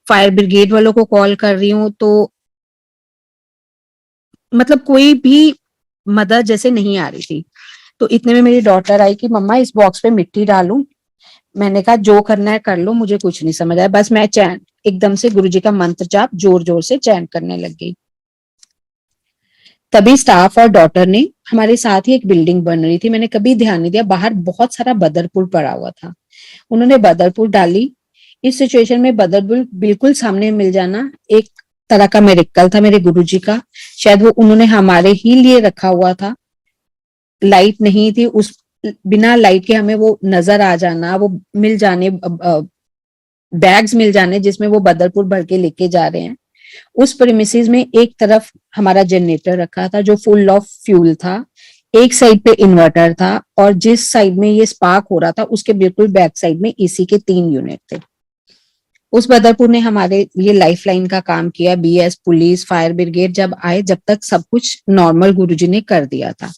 फायर ब्रिगेड वालों को कॉल कर रही हूँ तो मतलब कोई भी मदद जैसे नहीं आ रही थी। तो इतने में मेरी डॉटर आई कि मम्मा इस बॉक्स पे मिट्टी डालूं। मैंने कहा जो करना है कर लो, मुझे कुछ नहीं समझ आया। बस मैं चैन एकदम से गुरुजी का मंत्र जाप जोर जोर से चैन करने लग गई। तभी स्टाफ और डॉटर ने, हमारे साथ ही एक बिल्डिंग बन रही थी, मैंने कभी ध्यान नहीं दिया, बाहर बहुत सारा बदरपुर पड़ा हुआ था। उन्होंने बदरपुर डाली। इस सिचुएशन में बदरपुर बिल्कुल सामने मिल जाना एक तरह का मेरेकल था मेरे गुरुजी का। शायद वो उन्होंने हमारे ही लिए रखा हुआ था। लाइट नहीं थी, उस बिना लाइट के हमें वो नजर आ जाना, वो मिल जाने, बैग्स मिल जाने जिसमें वो बदरपुर भर के लेके जा रहे हैं। उस प्रेमिसेस में एक तरफ हमारा जनरेटर रखा था जो फुल ऑफ फ्यूल था, एक साइड पे इन्वर्टर था और जिस साइड में ये स्पार्क हो रहा था उसके बिल्कुल बैक साइड में एसी के 3 यूनिट थे। उस बदरपुर ने हमारे लिए लाइफलाइन का काम किया। बीएस, पुलिस, फायर ब्रिगेड जब आए, जब तक सब कुछ नॉर्मल गुरुजी ने कर दिया था।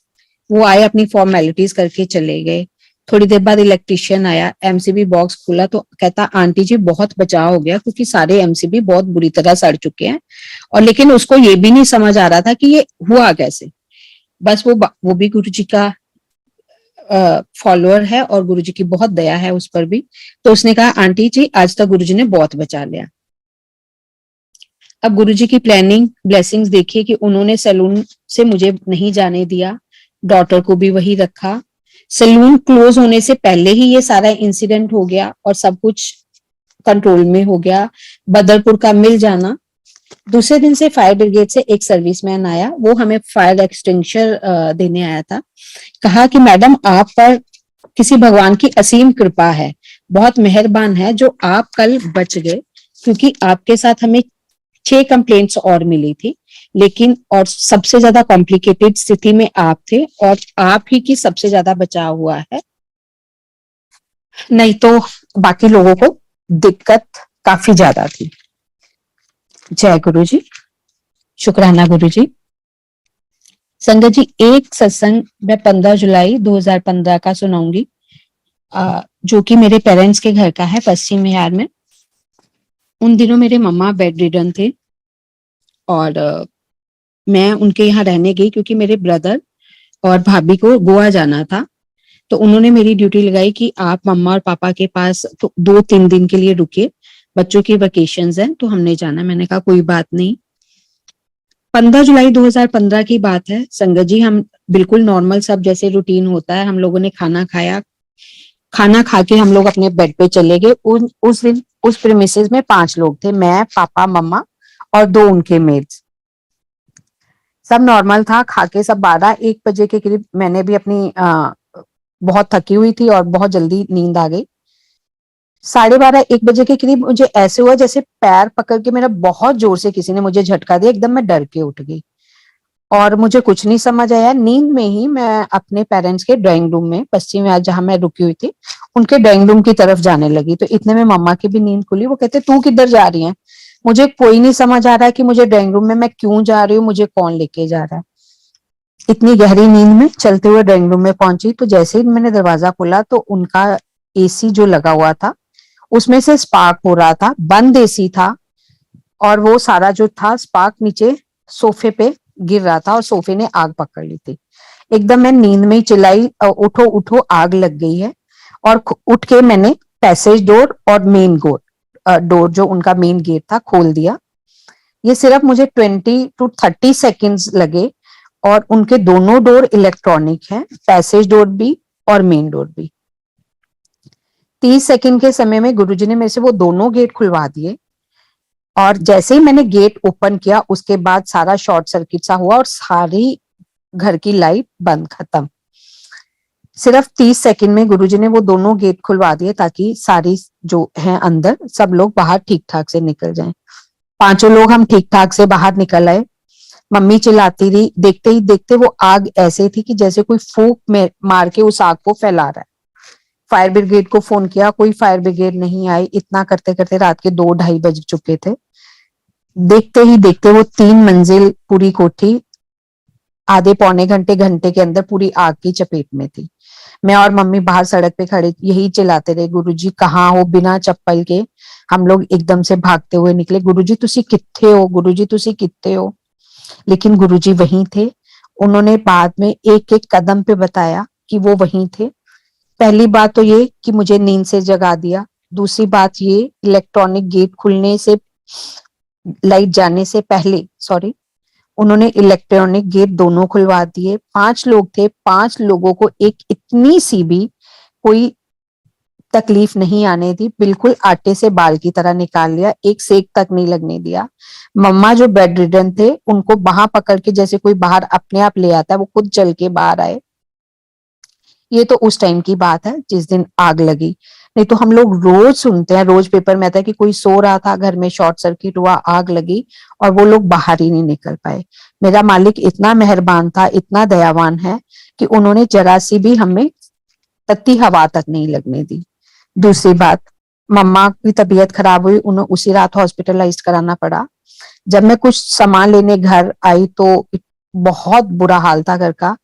वो आए, अपनी फॉर्मेलिटीज करके चले गए। थोड़ी देर बाद इलेक्ट्रिशियन आया, एमसीबी बॉक्स खुला तो कहता आंटी जी बहुत बचाव हो गया क्योंकि सारे एमसीबी बहुत बुरी तरह सड़ चुके हैं। और लेकिन उसको ये भी नहीं समझ आ रहा था कि ये हुआ कैसे। बस वो भी गुरुजी का फॉलोअर है और गुरुजी की बहुत दया है उस पर भी। तो उसने कहा आंटी जी आज तक गुरुजी ने बहुत बचा लिया। अब गुरुजी की प्लानिंग, ब्लेसिंग्स देखिए कि उन्होंने सैलून से मुझे नहीं जाने दिया, डॉटर को भी वही रखा। सैलून क्लोज होने से पहले ही ये सारा इंसिडेंट हो गया और सब कुछ कंट्रोल में हो गया। बदरपुर का मिल जाना। दूसरे दिन से फायर ब्रिगेड से एक सर्विसमैन आया, वो हमें फायर एक्सटिंग्विशर देने आया था। कहा कि मैडम आप पर किसी भगवान की असीम कृपा है, बहुत मेहरबान है जो आप कल बच गए, क्योंकि आपके साथ हमें 6 कंप्लेंट्स और मिली थी, लेकिन और सबसे ज्यादा कॉम्प्लिकेटेड स्थिति में आप थे और आप ही की सबसे ज्यादा बचाव हुआ है, नहीं तो बाकी लोगों को दिक्कत काफी ज्यादा थी। जय गुरु जी, शुक्राना गुरु जी। संगत जी, एक सत्संग मैं 15 जुलाई 2015 का सुनाऊंगी, जो कि मेरे पेरेंट्स के घर का है, पश्चिम बिहार में। उन दिनों मेरे मम्मा बेड रिडन थे और मैं उनके यहाँ रहने गई क्योंकि मेरे ब्रदर और भाभी को गोवा जाना था। तो उन्होंने मेरी ड्यूटी लगाई कि आप मम्मा और पापा के पास तो 2-3 दिन के लिए रुकिए, बच्चों की वेकेशंस हैं तो हमने जाना। मैंने कहा कोई बात नहीं। 15 जुलाई 2015 की बात है संगत जी, हम बिल्कुल नॉर्मल सब जैसे रूटीन होता है, हम लोगों ने खाना खाया। खाना खा के हम लोग अपने बेड पे चले गए। उस दिन उस प्रीमिसेस में 5 लोग थे, मैं, पापा, मम्मा और 2 उनके मेड्स। सब नॉर्मल था। खा के सब 12-1 बजे के करीब मैंने भी अपनी बहुत थकी हुई थी और बहुत जल्दी नींद आ गई। 12:30-1 बजे के करीब मुझे ऐसे हुआ जैसे पैर पकड़ के मेरा बहुत जोर से किसी ने मुझे झटका दिया, एकदम मैं डर के उठ गई। और मुझे कुछ नहीं समझ आया। नींद में ही मैं अपने पेरेंट्स के ड्राइंग रूम में, पश्चिम में जहां मैं रुकी हुई थी, उनके ड्राइंग रूम की तरफ जाने लगी। तो इतने में मम्मा की भी नींद खुली। वो कहते तू किधर जा रही है? मुझे कोई नहीं समझ आ रहा है कि मुझे ड्राइंग रूम में मैं क्यों जा रही हूँ, मुझे कौन लेके जा रहा है। इतनी गहरी नींद में चलते हुए ड्राइंग रूम में पहुंची, तो जैसे ही मैंने दरवाजा खोला तो उनका एसी जो लगा हुआ था उसमें से स्पार्क हो रहा था, बंद एसी था, और वो सारा जो था स्पार्क नीचे सोफे पे गिर रहा था और सोफे ने आग पकड़ ली थी। एकदम मैं नींद में ही चिल्लाई, उठो उठो आग लग गई है। और उठ के मैंने पैसेज डोर और मेन डोर जो उनका मेन गेट था खोल दिया। ये सिर्फ मुझे 20 to 30 सेकेंड्स लगे, और उनके दोनों डोर इलेक्ट्रॉनिक हैं, पैसेज डोर भी और मेन डोर भी। 30 सेकेंड के समय में गुरुजी ने मेरे से वो दोनों गेट खुलवा दिए। और जैसे ही मैंने गेट ओपन किया उसके बाद सारा शॉर्ट सर्किट सा हुआ और सारी घर की लाइट बंद, खत्म। सिर्फ 30 सेकेंड में गुरुजी ने वो दोनों गेट खुलवा दिए ताकि सारी जो है अंदर सब लोग बाहर ठीक ठाक से निकल जाएं। पांचों लोग हम ठीक ठाक से बाहर निकल आए। मम्मी चिल्लाती रही। देखते ही देखते वो आग ऐसे थी कि जैसे कोई फूंक में मार के उस आग को फैला रहा है। फायर ब्रिगेड को फोन किया, कोई फायर ब्रिगेड नहीं आई। इतना करते करते रात के 2-2:30 बज चुके थे। देखते ही देखते वो 3 मंजिल पूरी कोठी आधे पौने घंटे के अंदर पूरी आग की चपेट में थी। मैं और मम्मी बाहर सड़क पे खड़े यही चिल्लाते रहे, गुरुजी कहाँ हो? बिना चप्पल के हम लोग एकदम से भागते हुए निकले, गुरुजी तुसी कित्थे हो, गुरुजी तुसी कित्थे हो? लेकिन गुरुजी वहीं थे। उन्होंने बाद में एक एक कदम पे बताया कि वो वहीं थे। पहली बात तो ये कि मुझे नींद से जगा दिया। दूसरी बात ये, इलेक्ट्रॉनिक गेट खुलने से, लाइट जाने से पहले, सॉरी, उन्होंने इलेक्ट्रॉनिक गेट दोनों खुलवा दिए। 5 लोग थे, 5 लोगों को एक इतनी सी भी कोई तकलीफ नहीं आने दी। बिल्कुल आटे से बाल की तरह निकाल लिया, एक सेक तक नहीं लगने दिया। मम्मा जो बेड रिडन थे उनको बाहर पकड़ के जैसे कोई बाहर अपने आप ले आता है, वो खुद चल के बाहर आए। ये तो उस टाइम की बात है जिस दिन आग लगी। नहीं तो हम लोग रोज सुनते हैं, रोज पेपर में आता है कि कोई सो रहा था, घर में शॉर्ट सर्किट हुआ, आग लगी, और वो लोग बाहर ही नहीं निकल पाए। मेरा मालिक इतना मेहरबान था, इतना दयावान है कि उन्होंने जरा सी भी हमें तत्ती हवा तक नहीं लगने दी। दूसरी बात, मम्मा की तबीयत खराब हुई, उन्हें उसी रात हॉस्पिटलाइज कराना पड़ा। जब मैं कुछ सामान लेने घर आई तो बहुत बुरा हाल था घर का।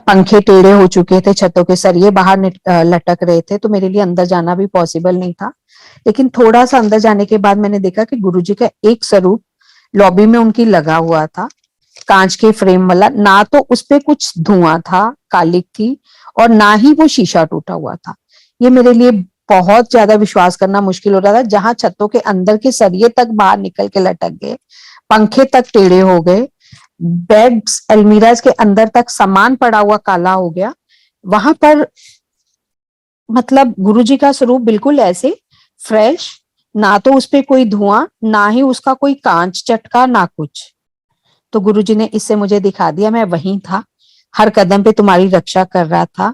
पंखे टेढ़े हो चुके थे, छतों के सरिये बाहर लटक रहे थे, तो मेरे लिए अंदर जाना भी पॉसिबल नहीं था। लेकिन थोड़ा सा अंदर जाने के बाद मैंने देखा कि गुरुजी का एक स्वरूप लॉबी में उनकी लगा हुआ था, कांच के फ्रेम वाला। ना तो उसपे कुछ धुआं था, कालिक थी, और ना ही वो शीशा टूटा हुआ था। ये मेरे लिए बहुत ज्यादा विश्वास करना मुश्किल हो रहा था, जहां छतों के अंदर के सरिये तक बाहर निकल के लटक गए, पंखे तक टेढ़े हो गए, बेड्स अलमीराज के अंदर तक सामान पड़ा हुआ काला हो गया। वहां पर मतलब गुरुजी का स्वरूप बिल्कुल ऐसे फ्रेश, ना तो उसपे कोई धुआं, ना ही उसका कोई कांच चटका, ना कुछ। तो गुरुजी ने इससे मुझे दिखा दिया मैं वहीं था, हर कदम पे तुम्हारी रक्षा कर रहा था।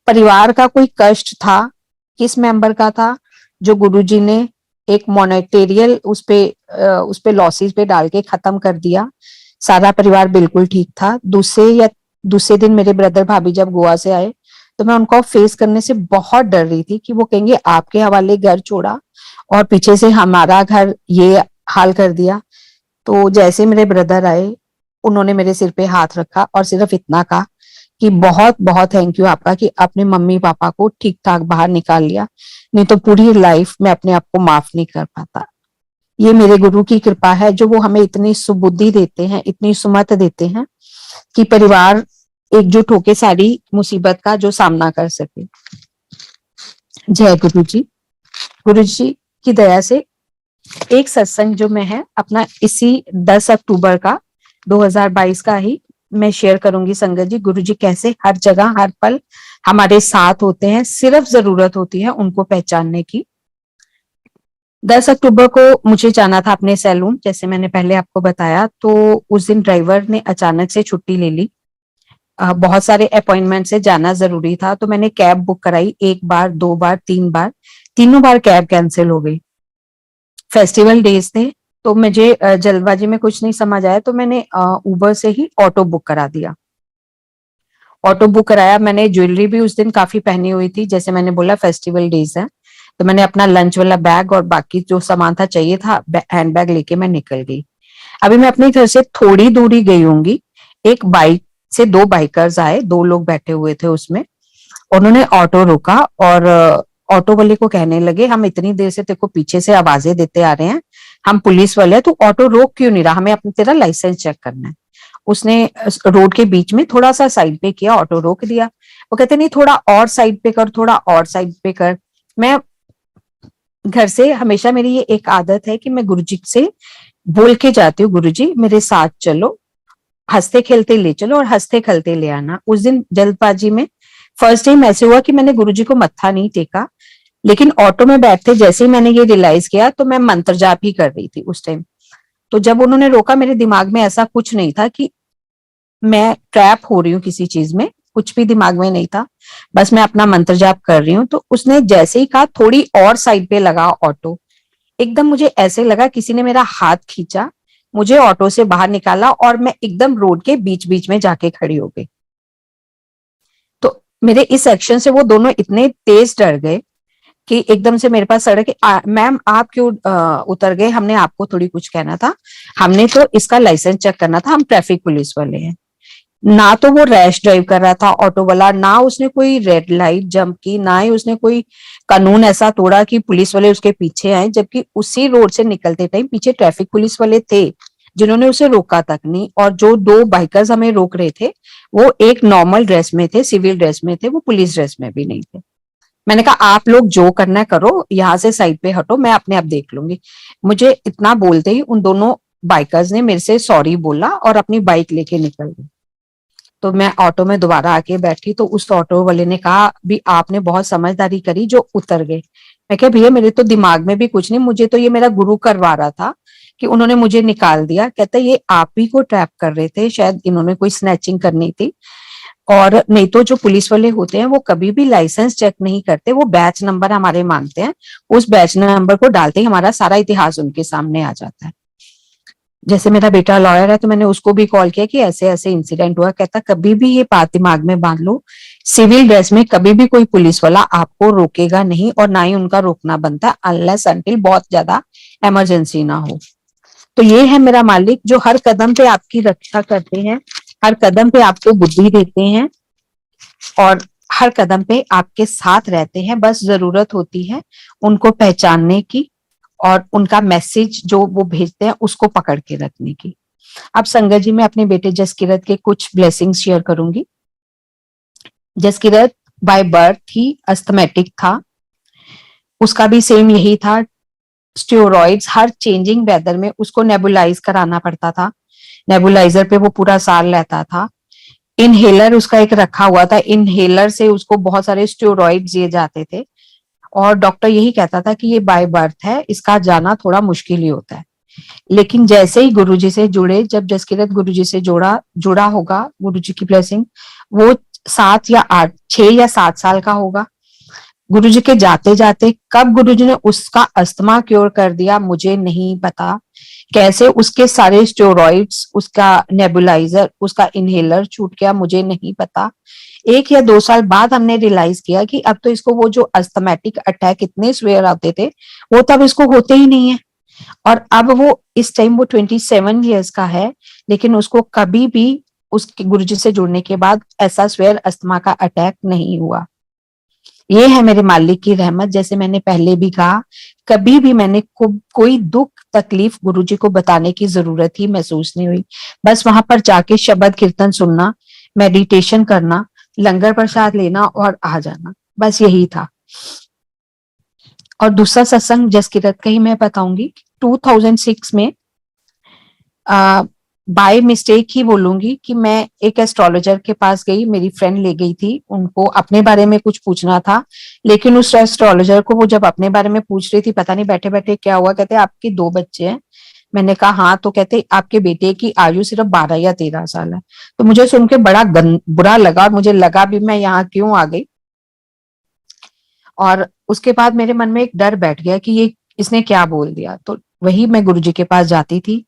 परिवार का कोई कष्ट था, किस मेंबर का था, जो गुरुजी ने एक मॉनेटेरियल उस पे लॉसेस पे डाल के खत्म कर दिया। सारा परिवार बिल्कुल ठीक था। दूसरे दिन मेरे ब्रदर भाभी जब गोवा से आए तो मैं उनको फेस करने से बहुत डर रही थी कि वो कहेंगे आपके हवाले घर छोड़ा और पीछे से हमारा घर ये हाल कर दिया। तो जैसे मेरे ब्रदर आए, उन्होंने मेरे सिर पे हाथ रखा और सिर्फ इतना कहा कि बहुत बहुत थैंक यू आपका कि अपने मम्मी पापा को ठीक ठाक बाहर निकाल लिया, नहीं तो पूरी लाइफ में अपने आप को माफ नहीं कर पाता। ये मेरे गुरु की कृपा है जो वो हमें इतनी सुबुद्धि देते हैं, इतनी सुमत देते हैं कि परिवार एकजुट होके सारी मुसीबत का जो सामना कर सके। जय गुरु जी। गुरु जी की दया से एक सत्संग जो मैं है अपना इसी 10 अक्टूबर का 2022 का ही मैं शेयर करूंगी संगत जी। गुरु जी कैसे हर जगह हर पल हमारे साथ होते हैं, सिर्फ जरूरत होती है उनको पहचानने की। 10 अक्टूबर को मुझे जाना था अपने सैलून, जैसे मैंने पहले आपको बताया। तो उस दिन ड्राइवर ने अचानक से छुट्टी ले ली। बहुत सारे अपॉइंटमेंट से जाना जरूरी था, तो मैंने कैब बुक कराई, 1 बार 2 बार 3 बार, तीनों बार कैब कैंसिल हो गई। फेस्टिवल डेज थे, तो मुझे जल्दबाजी में कुछ नहीं समझ आया, तो मैंने उबर से ही ऑटो बुक करा दिया। ऑटो बुक कराया मैंने। ज्वेलरी भी उस दिन काफी पहनी हुई थी, जैसे मैंने बोला फेस्टिवल डेज है, तो मैंने अपना लंच वाला बैग और बाकी जो सामान था चाहिए था हैंड बैग लेके मैं निकल गई। अभी मैं अपने घर से थोड़ी दूरी गई होंगी, एक बाइक से दो बाइकर्स आए, दो लोग बैठे हुए थे उसमें। उन्होंने ऑटो रोका और ऑटो वाले को कहने लगे, हम इतनी देर से तेरे को पीछे से आवाजें देते आ रहे हैं, हम पुलिस वाले हैं, तू ऑटो रोक क्यों नहीं रहा, हमें अपना तेरा लाइसेंस चेक करना है। उसने रोड के बीच में थोड़ा सा साइड पे किया, ऑटो रोक दिया। वो कहते नहीं थोड़ा और साइड पे कर, थोड़ा और साइड पे कर। मैं घर से हमेशा मेरी ये एक आदत है कि मैं गुरुजी से बोल के जाती हूँ, गुरुजी मेरे साथ चलो, हंसते खेलते ले चलो और हंसते खेलते ले आना। उस दिन जल्दबाजी में फर्स्ट टाइम ऐसे हुआ कि मैंने गुरुजी को मत्था नहीं टेका, लेकिन ऑटो में बैठते जैसे ही मैंने ये रियलाइज किया तो मैं मंत्र जाप ही कर रही थी उस टाइम। तो जब उन्होंने रोका, मेरे दिमाग में ऐसा कुछ नहीं था कि मैं ट्रैप हो रही हूँ किसी चीज में, कुछ भी दिमाग में नहीं था, बस मैं अपना मंत्र जाप कर रही हूँ। तो उसने जैसे ही कहा थोड़ी और साइड पे लगा ऑटो, एकदम मुझे ऐसे लगा किसी ने मेरा हाथ खींचा, मुझे ऑटो से बाहर निकाला और मैं एकदम रोड के बीच बीच में जाके खड़ी हो गई। तो मेरे इस एक्शन से वो दोनों इतने तेज डर गए कि एकदम से मेरे पास सड़क मैम आप क्यों उतर गए, हमने आपको थोड़ी कुछ कहना था, हमने तो इसका लाइसेंस चेक करना था, हम ट्रैफिक पुलिस वाले हैं। ना तो वो रैश ड्राइव कर रहा था ऑटो वाला, ना उसने कोई रेड लाइट जंप की, ना ही उसने कोई कानून ऐसा तोड़ा कि पुलिस वाले उसके पीछे आए, जबकि उसी रोड से निकलते टाइम पीछे ट्रैफिक पुलिस वाले थे जिन्होंने उसे रोका तक नहीं। और जो दो बाइकर्स हमें रोक रहे थे वो एक नॉर्मल ड्रेस में थे, सिविल ड्रेस में थे, वो पुलिस ड्रेस में भी नहीं थे। मैंने कहा आप लोग जो करना है करो, यहाँ से साइड पे हटो, मैं अपने आप देख लूंगी। मुझे इतना बोलते ही उन दोनों बाइकर्स ने मेरे से सॉरी बोला और अपनी बाइक लेके निकल गए। तो मैं ऑटो में दोबारा आके बैठी तो उस ऑटो वाले ने कहा भी आपने बहुत समझदारी करी जो उतर गए। मैं कहा भैया मेरे तो दिमाग में भी कुछ नहीं, मुझे तो ये मेरा गुरु करवा रहा था कि उन्होंने मुझे निकाल दिया। कहता ये आप ही को ट्रैप कर रहे थे, शायद इन्होंने कोई स्नैचिंग करनी थी। और नहीं तो जो पुलिस वाले होते हैं वो कभी भी लाइसेंस चेक नहीं करते, वो बैच नंबर हमारे मांगते हैं, उस बैच नंबर को डालते ही हमारा सारा इतिहास उनके सामने आ जाता है। जैसे मेरा बेटा लॉयर है तो मैंने उसको भी कॉल किया कि ऐसे ऐसे इंसिडेंट हुआ। कहता कभी भी ये बात दिमाग में बांध लो, सिविल ड्रेस में कभी भी कोई पुलिस वाला आपको रोकेगा नहीं और ना ही उनका रोकना बनता, अनलेस अनटिल बहुत ज्यादा इमरजेंसी ना हो। तो ये है मेरा मालिक जो हर कदम पे आपकी रक्षा करते हैं, हर कदम पे आपको बुद्धि देते हैं और हर कदम पे आपके साथ रहते हैं। बस जरूरत होती है उनको पहचानने की और उनका मैसेज जो वो भेजते हैं उसको पकड़ के रखने की। अब संगत जी मैं अपने बेटे जसकिरत के कुछ ब्लेसिंग्स शेयर करूंगी। Jaskirat by birth he asthmatic था, उसका भी सेम यही था, स्टेरॉइड्स हर चेंजिंग वेदर में उसको नेबुलाइज कराना पड़ता था, नेबुलाइजर पे वो पूरा साल रहता था। इनहेलर उसका एक रखा हुआ था, इनहेलर से उसको बहुत सारे स्टेरॉइड्स दिए जाते थे और डॉक्टर यही कहता था कि ये बाय बर्थ है, इसका जाना थोड़ा मुश्किल ही होता है। लेकिन जैसे ही गुरुजी से जुड़े, जब जसकिरत गुरुजी से जुड़ा होगा, गुरुजी की ब्लेसिंग, वो 6 या 7 साल का होगा। गुरुजी के जाते जाते कब गुरुजी ने उसका अस्थमा क्योर कर दिया मुझे नहीं पता, कैसे उसके सारे स्टेरॉइड्स, उसका नेबुलाइजर, उसका इनहेलर छूट गया मुझे नहीं पता। 1 या 2 साल बाद हमने रियलाइज किया कि अब तो इसको वो जो अस्थमेटिक अटैक इतने स्वेयर आते थे वो तब इसको होते ही नहीं है। और अब वो इस टाइम वो 27 ईयर्स का है, लेकिन उसको कभी भी उसके गुरुजी से जुड़ने के बाद ऐसा स्वेयर अस्थमा का अटैक नहीं हुआ। ये है मेरे मालिक की रहमत। जैसे मैंने पहले भी कहा, कभी भी मैंने कोई दुख तकलीफ गुरुजी को बताने की जरूरत ही महसूस नहीं हुई। बस वहां पर जाके शब्द कीर्तन सुनना, मेडिटेशन करना, लंगर प्रसाद लेना और आ जाना, बस यही था। और दूसरा सत्संग जसकिरत का ही मैं बताऊंगी। 2006 में बाय मिस्टेक ही बोलूंगी कि मैं एक एस्ट्रोलॉजर के पास गई, मेरी फ्रेंड ले गई थी, उनको अपने बारे में कुछ पूछना था। लेकिन उस एस्ट्रोलॉजर को वो जब अपने बारे में पूछ रही थी, पता नहीं बैठे बैठे क्या हुआ, कहते आपके 2 बच्चे हैं। मैंने कहा हाँ, तो कहते आपके बेटे की आयु सिर्फ 12 या 13 साल है। तो मुझे सुन के बड़ा बुरा लगा और मुझे लगा भी मैं यहाँ क्यों आ गई। और उसके बाद मेरे मन में एक डर बैठ गया कि ये इसने क्या बोल दिया। तो वही मैं गुरुजी के पास जाती थी।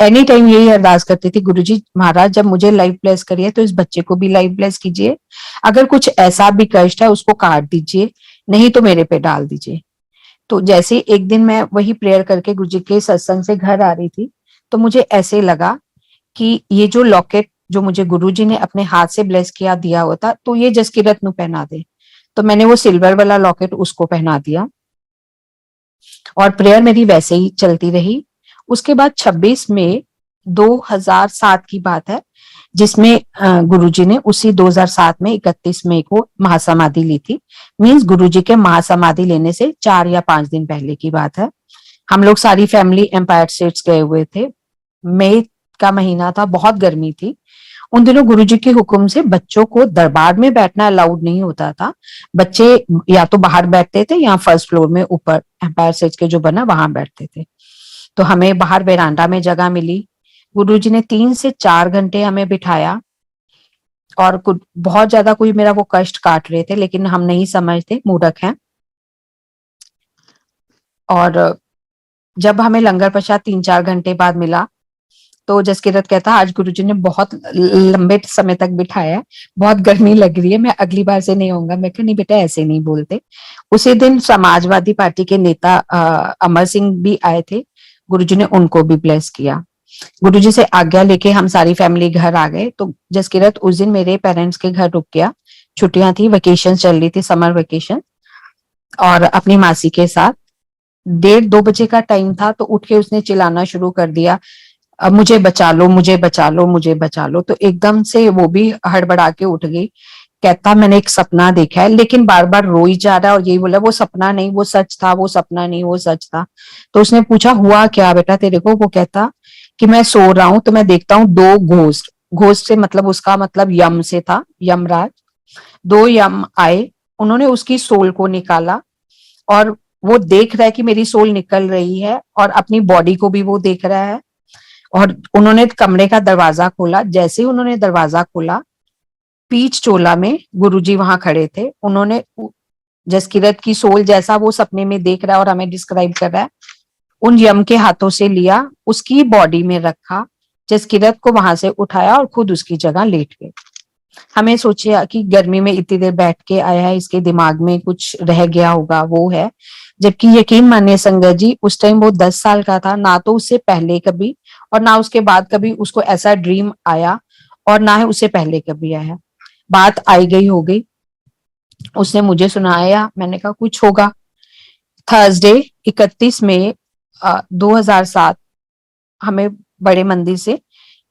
एनी टाइम यही अरदास करती थी, गुरुजी महाराज जब मुझे लाइफ ब्लेस करिए तो इस बच्चे को भी लाइफ ब्लेस कीजिए, अगर कुछ ऐसा भी कष्ट है उसको काट दीजिए, नहीं तो मेरे पे डाल दीजिए। तो जैसे एक दिन मैं वही प्रेयर करके गुरुजी के सत्संग से घर आ रही थी, तो मुझे ऐसे लगा कि ये जो लॉकेट जो मुझे गुरुजी ने अपने हाथ से ब्लेस किया दिया होता, तो ये जसकीरत नु पहना दे। तो मैंने वो सिल्वर वाला लॉकेट उसको पहना दिया और प्रेयर मेरी वैसे ही चलती रही। उसके बाद 26 मई 2007 की बात है, जिसमें गुरुजी ने उसी 2007 में 31 मई को महासमाधि ली थी। मींस गुरुजी के महासमाधि लेने से 4 या 5 दिन पहले की बात है। हम लोग सारी फैमिली एम्पायर स्टेट्स गए हुए थे। मई का महीना था, बहुत गर्मी थी। उन दिनों गुरुजी के हुक्म से बच्चों को दरबार में बैठना अलाउड नहीं होता था। बच्चे या तो बाहर बैठते थे या फर्स्ट फ्लोर में ऊपर एम्पायर स्टेट्स के जो बना वहां बैठते थे। तो हमें बाहर वेरांडा में जगह मिली। गुरुजी ने 3 से 4 घंटे हमें बिठाया और कुछ बहुत ज्यादा कोई मेरा वो कष्ट काट रहे थे, लेकिन हम नहीं समझते, मूर्ख हैं। और जब हमें लंगर प्रसाद 3-4 घंटे बाद मिला, तो जसकीरत कहता आज गुरुजी ने बहुत लंबे समय तक बिठाया, बहुत गर्मी लग रही है, मैं अगली बार से नहीं आऊंगा। मैं कहा नहीं बेटा, ऐसे नहीं बोलते। उसी दिन समाजवादी पार्टी के नेता अमर सिंह भी आए थे, गुरुजी ने उनको भी ब्लेस किया। गुरुजी से आज्ञा लेके हम सारी फैमिली घर आ गए। तो जसकीरत उस दिन मेरे पेरेंट्स के घर रुक गया, छुट्टियां थी, वेकेशन चल रही थी, समर वेकेशन, और अपनी मासी के साथ 1:30-2 बजे का टाइम था। तो उठ के उसने चिल्लाना शुरू कर दिया, अब मुझे बचा लो, मुझे बचा लो, मुझे बचा लो। तो एकदम से वो भी हड़बड़ा के उठ गई। कहता मैंने एक सपना देखा है, लेकिन बार बार रोई जा रहा है और यही बोला वो सपना नहीं, वो सच था, वो सपना नहीं, वो सच था। तो उसने पूछा हुआ क्या बेटा तेरे को? वो कहता कि मैं सो रहा हूं तो मैं देखता हूँ 2 घोस्ट। घोस्ट से मतलब उसका मतलब यम से था, यमराज। 2 यम आए, उन्होंने उसकी सोल को निकाला और वो देख रहा है कि मेरी सोल निकल रही है और अपनी बॉडी को भी वो देख रहा है। और उन्होंने कमरे का दरवाजा खोला। जैसे ही उन्होंने दरवाजा खोला, पीच चोला में गुरुजी वहां खड़े थे। उन्होंने जसकीरत की सोल जैसा वो सपने में देख रहा है और हमें डिस्क्राइब कर रहा है, उन यम के हाथों से लिया, उसकी बॉडी में रखा, जसकीरत को वहां से उठाया और खुद उसकी जगह लेट गए। हमें सोचिए कि गर्मी में इतनी देर बैठ के आया है, इसके दिमाग में कुछ रह गया होगा, वो है। जबकि यकीन मानिए संगत जी, उस टाइम वो 10 साल का था, ना तो उससे पहले कभी और ना उसके बाद कभी उसको ऐसा ड्रीम आया, और ना ही उससे पहले कभी आया। बात आई गई हो गई, उसने मुझे सुनाया, मैंने कहा कुछ होगा। थर्सडे 31 मई 2007 हमें बड़े मंदिर से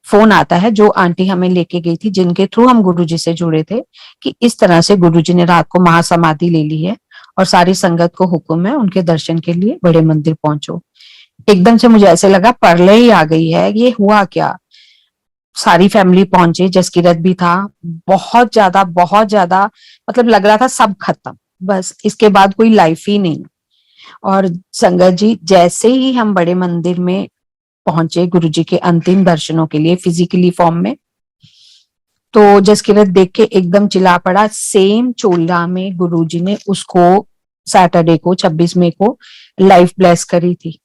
फोन आता है, जो आंटी हमें लेके गई थी, जिनके थ्रू हम गुरुजी से जुड़े थे, कि इस तरह से गुरुजी ने रात को महासमाधि ले ली है और सारी संगत को हुक्म है उनके दर्शन के लिए बड़े मंदिर पहुंचो। एकदम से मुझे ऐसे लगा प्रलय ही आ गई है, ये हुआ क्या? सारी फैमिली पहुंचे, जसकीरत भी था। बहुत ज्यादा मतलब लग रहा था सब खत्म, बस इसके बाद कोई लाइफ ही नहीं। और संगत जी, जैसे ही हम बड़े मंदिर में पहुंचे गुरुजी के अंतिम दर्शनों के लिए फिजिकली फॉर्म में, तो जसकीरत देख के एकदम चिल्ला पड़ा। सेम चोला में गुरुजी ने उसको सैटरडे को 26 मई को लाइफ ब्लेस करी थी।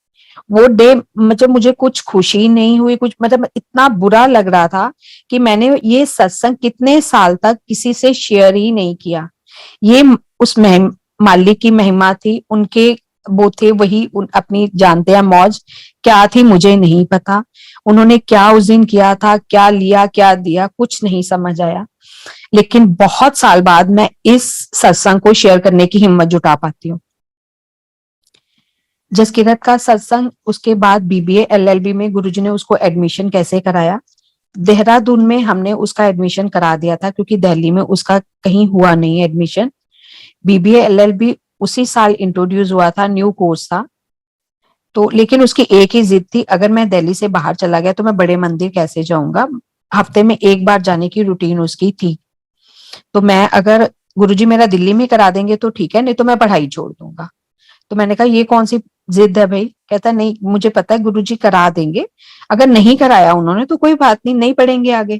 वो डे मतलब मुझे कुछ खुशी नहीं हुई, कुछ मतलब इतना बुरा लग रहा था कि मैंने ये सत्संग कितने साल तक किसी से शेयर ही नहीं किया। ये उस मालिक की महिमा थी, उनके वो थे, वही अपनी जानते हैं मौज क्या थी, मुझे नहीं पता। उन्होंने क्या उस दिन किया था, क्या लिया क्या दिया, कुछ नहीं समझ आया। लेकिन बहुत साल बाद मैं इस सत्संग को शेयर करने की हिम्मत जुटा पाती हूँ। जसकीरत का सत्संग, उसके बाद बीबीए एलएलबी में गुरुजी ने उसको एडमिशन कैसे कराया। देहरादून में हमने उसका एडमिशन करा दिया था, क्योंकि दिल्ली में उसका कहीं हुआ नहीं एडमिशन। बीबीए एलएलबी उसी साल इंट्रोड्यूस हुआ था, न्यू कोर्स था। तो लेकिन उसकी एक ही जिद थी, अगर मैं दिल्ली से बाहर चला गया तो मैं बड़े मंदिर कैसे जाऊंगा। हफ्ते में 1 बार जाने की रूटीन उसकी थी। तो मैं अगर गुरुजी मेरा दिल्ली में करा देंगे तो ठीक है, नहीं तो मैं पढ़ाई छोड़ दूंगा। तो मैंने कहा ये कौन सी जिद है भाई? कहता नहीं, मुझे पता है गुरुजी करा देंगे, अगर नहीं कराया उन्होंने तो कोई बात नहीं, नहीं पढ़ेंगे आगे।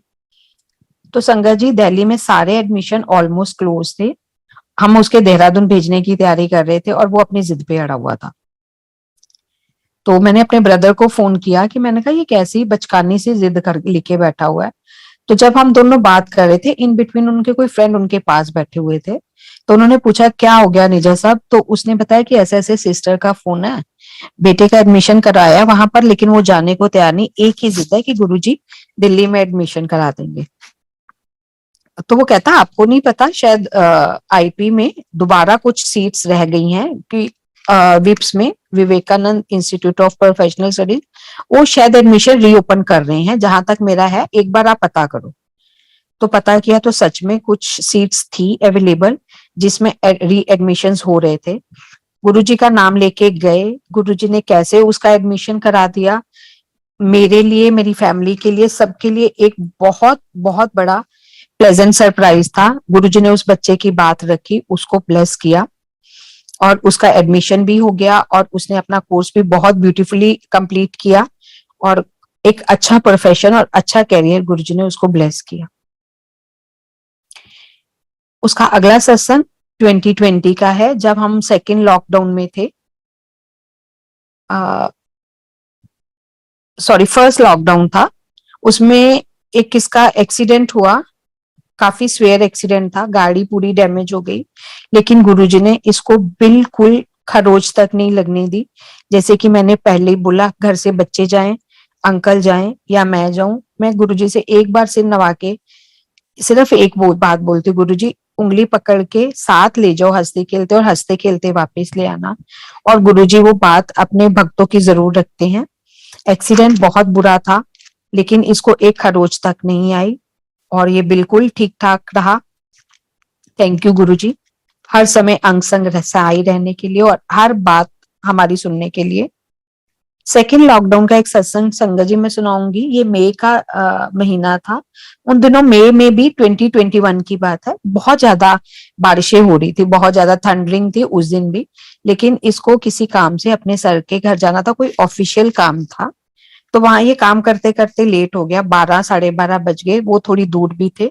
तो संगत जी, दिल्ली में सारे एडमिशन ऑलमोस्ट क्लोज थे। हम उसके देहरादून भेजने की तैयारी कर रहे थे और वो अपनी जिद पे अड़ा हुआ था। तो मैंने अपने ब्रदर को फोन किया कि मैंने कहा ये कैसी बचकानी सी जिद कर लेके बैठा हुआ है। तो जब हम दोनों बात कर रहे थे, इन बिटवीन उनके कोई फ्रेंड उनके पास बैठे हुए थे, तो उन्होंने पूछा क्या हो गया निजा साहब, तो उसने बताया कि ऐसे ऐसे सिस्टर का फोन है, बेटे का एडमिशन कराया वहां पर, लेकिन वो जाने को तैयार नहीं, एक ही जिद है कि गुरुजी दिल्ली में एडमिशन करा देंगे। तो वो कहता आपको नहीं पता, शायद आईपी में दोबारा कुछ सीट्स रह गई हैं कि विप्स में, Vivekananda institute of professional studies, वो शायद एडमिशन रीओपन कर रहे हैं, जहां तक मेरा है एक बार आप पता करो। तो पता किया तो सच में कुछ सीट्स थी अवेलेबल जिसमें री एडमिशंस हो रहे थे। गुरुजी का नाम लेके गए, गुरुजी ने कैसे उसका एडमिशन करा दिया। मेरे लिए, मेरी फैमिली के लिए, सबके लिए एक बहुत बहुत बड़ा प्लेजेंट सरप्राइज था। गुरुजी ने उस बच्चे की बात रखी, उसको ब्लेस किया और उसका एडमिशन भी हो गया और उसने अपना कोर्स भी बहुत ब्यूटीफुली कंप्लीट किया और एक अच्छा प्रोफेशन और अच्छा कैरियर गुरुजी ने उसको ब्लेस किया। उसका अगला सत्संग 2020 का है, जब हम सेकेंड लॉकडाउन में थे, सॉरी फर्स्ट लॉकडाउन था। उसमें एक किसका एक्सीडेंट हुआ, काफी स्वेयर एक्सीडेंट था, गाड़ी पूरी डैमेज हो गई, लेकिन गुरुजी ने इसको बिल्कुल खरोच तक नहीं लगने दी। जैसे कि मैंने पहले ही बोला, घर से बच्चे जाएं, अंकल जाएं या मैं जाऊं, मैं गुरुजी से एक बार सिर नवा के सिर्फ एक बात बोलती, गुरुजी उंगली पकड़ के साथ ले जाओ हंसते खेलते, और हंसते खेलते वापस ले आना। और गुरुजी वो बात अपने भक्तों की जरूर रखते हैं। एक्सीडेंट बहुत बुरा था, लेकिन इसको एक खरोच तक नहीं आई और ये बिल्कुल ठीक ठाक रहा। थैंक यू गुरुजी, हर समय अंग संग सहाय रहने के लिए और हर बात हमारी सुनने के लिए। सेकेंड लॉकडाउन का एक सत्संग संगत जी मैं सुनाऊंगी। ये मई का महीना था। उन दिनों मई में भी 2021 की बात है, बहुत ज्यादा बारिशें हो रही थी, बहुत ज्यादा थंडरिंग थी उस दिन भी, लेकिन इसको किसी काम से अपने सर के घर जाना था, कोई ऑफिशियल काम था। तो वहां ये काम करते करते लेट हो गया, 12 साढ़े 12 बज गए, वो थोड़ी दूर भी थे।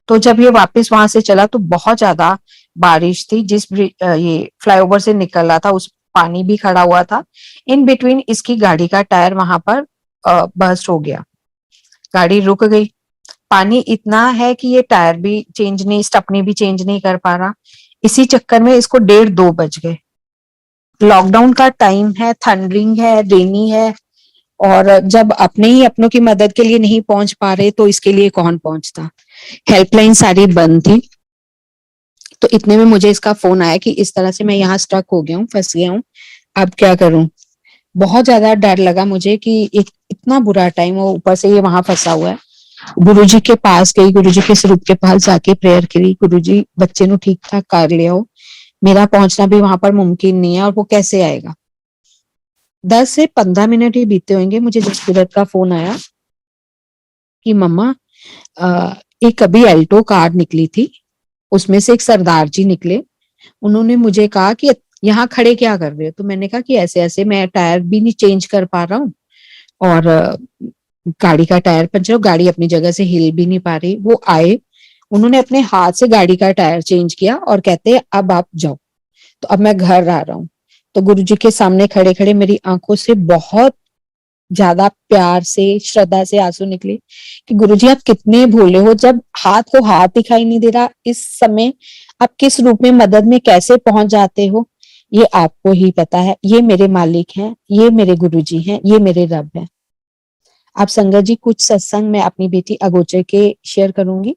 तो जब ये वापस वहां से चला तो बहुत ज्यादा बारिश थी, ये फ्लाईओवर से निकल रहा था उस पानी भी खड़ा हुआ था। इन बिटवीन इसकी गाड़ी का टायर वहां पर बर्स्ट हो गया, गाड़ी रुक गई। पानी इतना है कि ये टायर भी चेंज नहीं, स्टपनी भी चेंज नहीं कर पा रहा। इसी चक्कर में इसको 1:30-2 बज गए। लॉकडाउन का टाइम है, थंडरिंग है, रेनी है, और जब अपने ही अपनों की मदद के लिए नहीं पहुंच पा रहे तो इसके लिए कौन पहुंचता। हेल्पलाइन सारी बंद थी। तो इतने में मुझे इसका फोन आया कि इस तरह से मैं यहाँ स्टक हो गया हूँ, फंस गया हूँ, अब क्या करूं। बहुत ज्यादा डर लगा मुझे कि एक इतना बुरा टाइम हो, ऊपर से ये वहां फंसा हुआ है। गुरुजी के पास गई, गुरुजी के स्वरूप के पास जाके प्रेयर करी, गुरुजी बच्चे नु ठीक ठाक कर ले आओ, मेरा पहुंचना भी वहां पर मुमकिन नहीं है, और वो कैसे आएगा। 10 से 15 मिनट ही बीते होंगे, मुझे जसकीरत का फोन आया कि मम्मा एक अभी एल्टो कार निकली थी, उसमें से एक सरदार जी निकले, उन्होंने मुझे कहा कि यहाँ खड़े क्या कर रहे हो। तो मैंने कहा कि ऐसे ऐसे मैं टायर भी नहीं चेंज कर पा रहा हूँ और गाड़ी का टायर पंचर हो, गाड़ी अपनी जगह से हिल भी नहीं पा रही। वो आए, उन्होंने अपने हाथ से गाड़ी का टायर चेंज किया और कहते हैं अब आप जाओ। तो अब मैं घर आ रहा हूँ। तो गुरुजी के सामने खड़े खड़े मेरी आंखों से बहुत ज्यादा प्यार से, श्रद्धा से आंसू निकले कि गुरुजी आप कितने भोले हो, जब हाथ को हाथ दिखाई नहीं दे रहा, इस समय आप किस रूप में मदद में कैसे पहुंच जाते हो, ये आपको ही पता है। ये मेरे मालिक हैं, ये मेरे गुरुजी हैं, ये मेरे रब हैं। आप संगत जी कुछ सत्संग मैं अपनी बेटी अगोचर के शेयर करूंगी।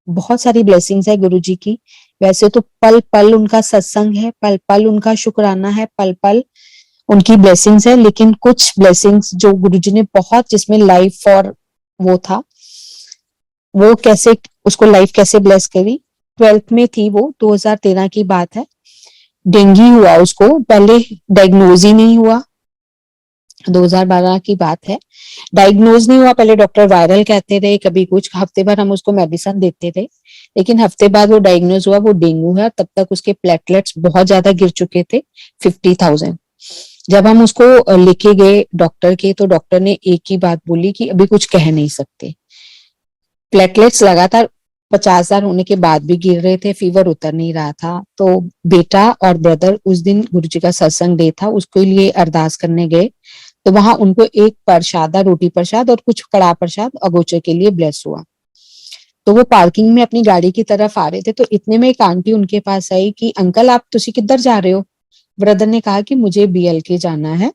बहुत सारी ब्लेसिंग्स है गुरुजी की। वैसे तो पल पल उनका सत्संग है, पल पल उनका शुक्राना है, पल पल उनकी ब्लेसिंग्स है, लेकिन कुछ ब्लेसिंग्स जो गुरुजी ने बहुत, जिसमें लाइफ और वो था, वो कैसे उसको लाइफ कैसे ब्लेस करी। 12th में थी वो, 2013 की बात है। डेंगू हुआ उसको, पहले डायग्नोज ही नहीं हुआ, 2012 की बात है। डायग्नोज नहीं हुआ, पहले डॉक्टर वायरल कहते रहे, कभी कुछ, हफ्ते भर हम उसको मेडिसिन देते थे, लेकिन हफ्ते बाद वो डायग्नोज हुआ वो डेंगू है। तब तक उसके प्लेटलेट्स बहुत ज्यादा गिर चुके थे, 50,000। जब हम उसको लेके गए डॉक्टर के, तो डॉक्टर ने एक ही बात बोली कि अभी कुछ कह नहीं सकते। प्लेटलेट्स लगातार 50,000 होने के बाद भी गिर रहे थे, फीवर उतर नहीं रहा था। तो बेटा और ब्रदर उस दिन गुरुजी का सत्संग डे था, उसके लिए अरदास करने गए। तो वहां उनको एक प्रसादा, रोटी प्रसाद और कुछ कड़ा प्रसाद अगोचर के लिए ब्लेस हुआ। तो वो पार्किंग में अपनी गाड़ी की तरफ आ रहे थे, तो इतने में एक आंटी उनके पास आई कि अंकल आप तुसी किधर जा रहे हो। ब्रदर ने कहा कि मुझे BLK जाना है,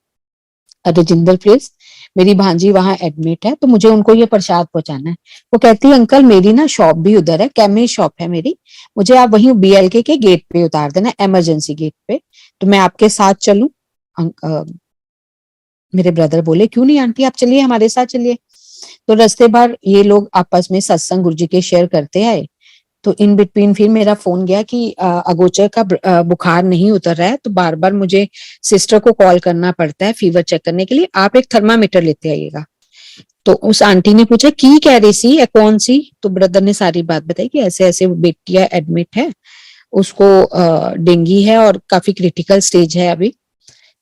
राजेंद्र प्लेस, मेरी भांजी वहां एडमिट है, तो मुझे उनको ये प्रसाद पहुंचाना है। वो कहती है अंकल मेरी ना शॉप भी उधर है, केमिस्ट शॉप है मेरी, मुझे आप वहीं BLK के गेट पे उतार देना, इमरजेंसी गेट पे, तो मैं आपके साथ चलूं। मेरे ब्रदर बोले क्यों नहीं आंटी, आप चलिए हमारे साथ चलिए। तो रास्ते भर ये लोग आपस में सत्संग गुरुजी के शेयर करते आए। तो इन बिटवीन फिर मेरा फोन गया कि अगोचर का बुखार नहीं उतर रहा है, तो बार बार मुझे सिस्टर को कॉल करना पड़ता है फीवर चेक करने के लिए, आप एक थर्मामीटर लेते आइएगा। तो उस आंटी ने पूछा की कह रही सी है कौन सी, तो ब्रदर ने सारी बात बताई कि ऐसे ऐसे बेटिया एडमिट है, उसको डेंगू है और काफी क्रिटिकल स्टेज है अभी।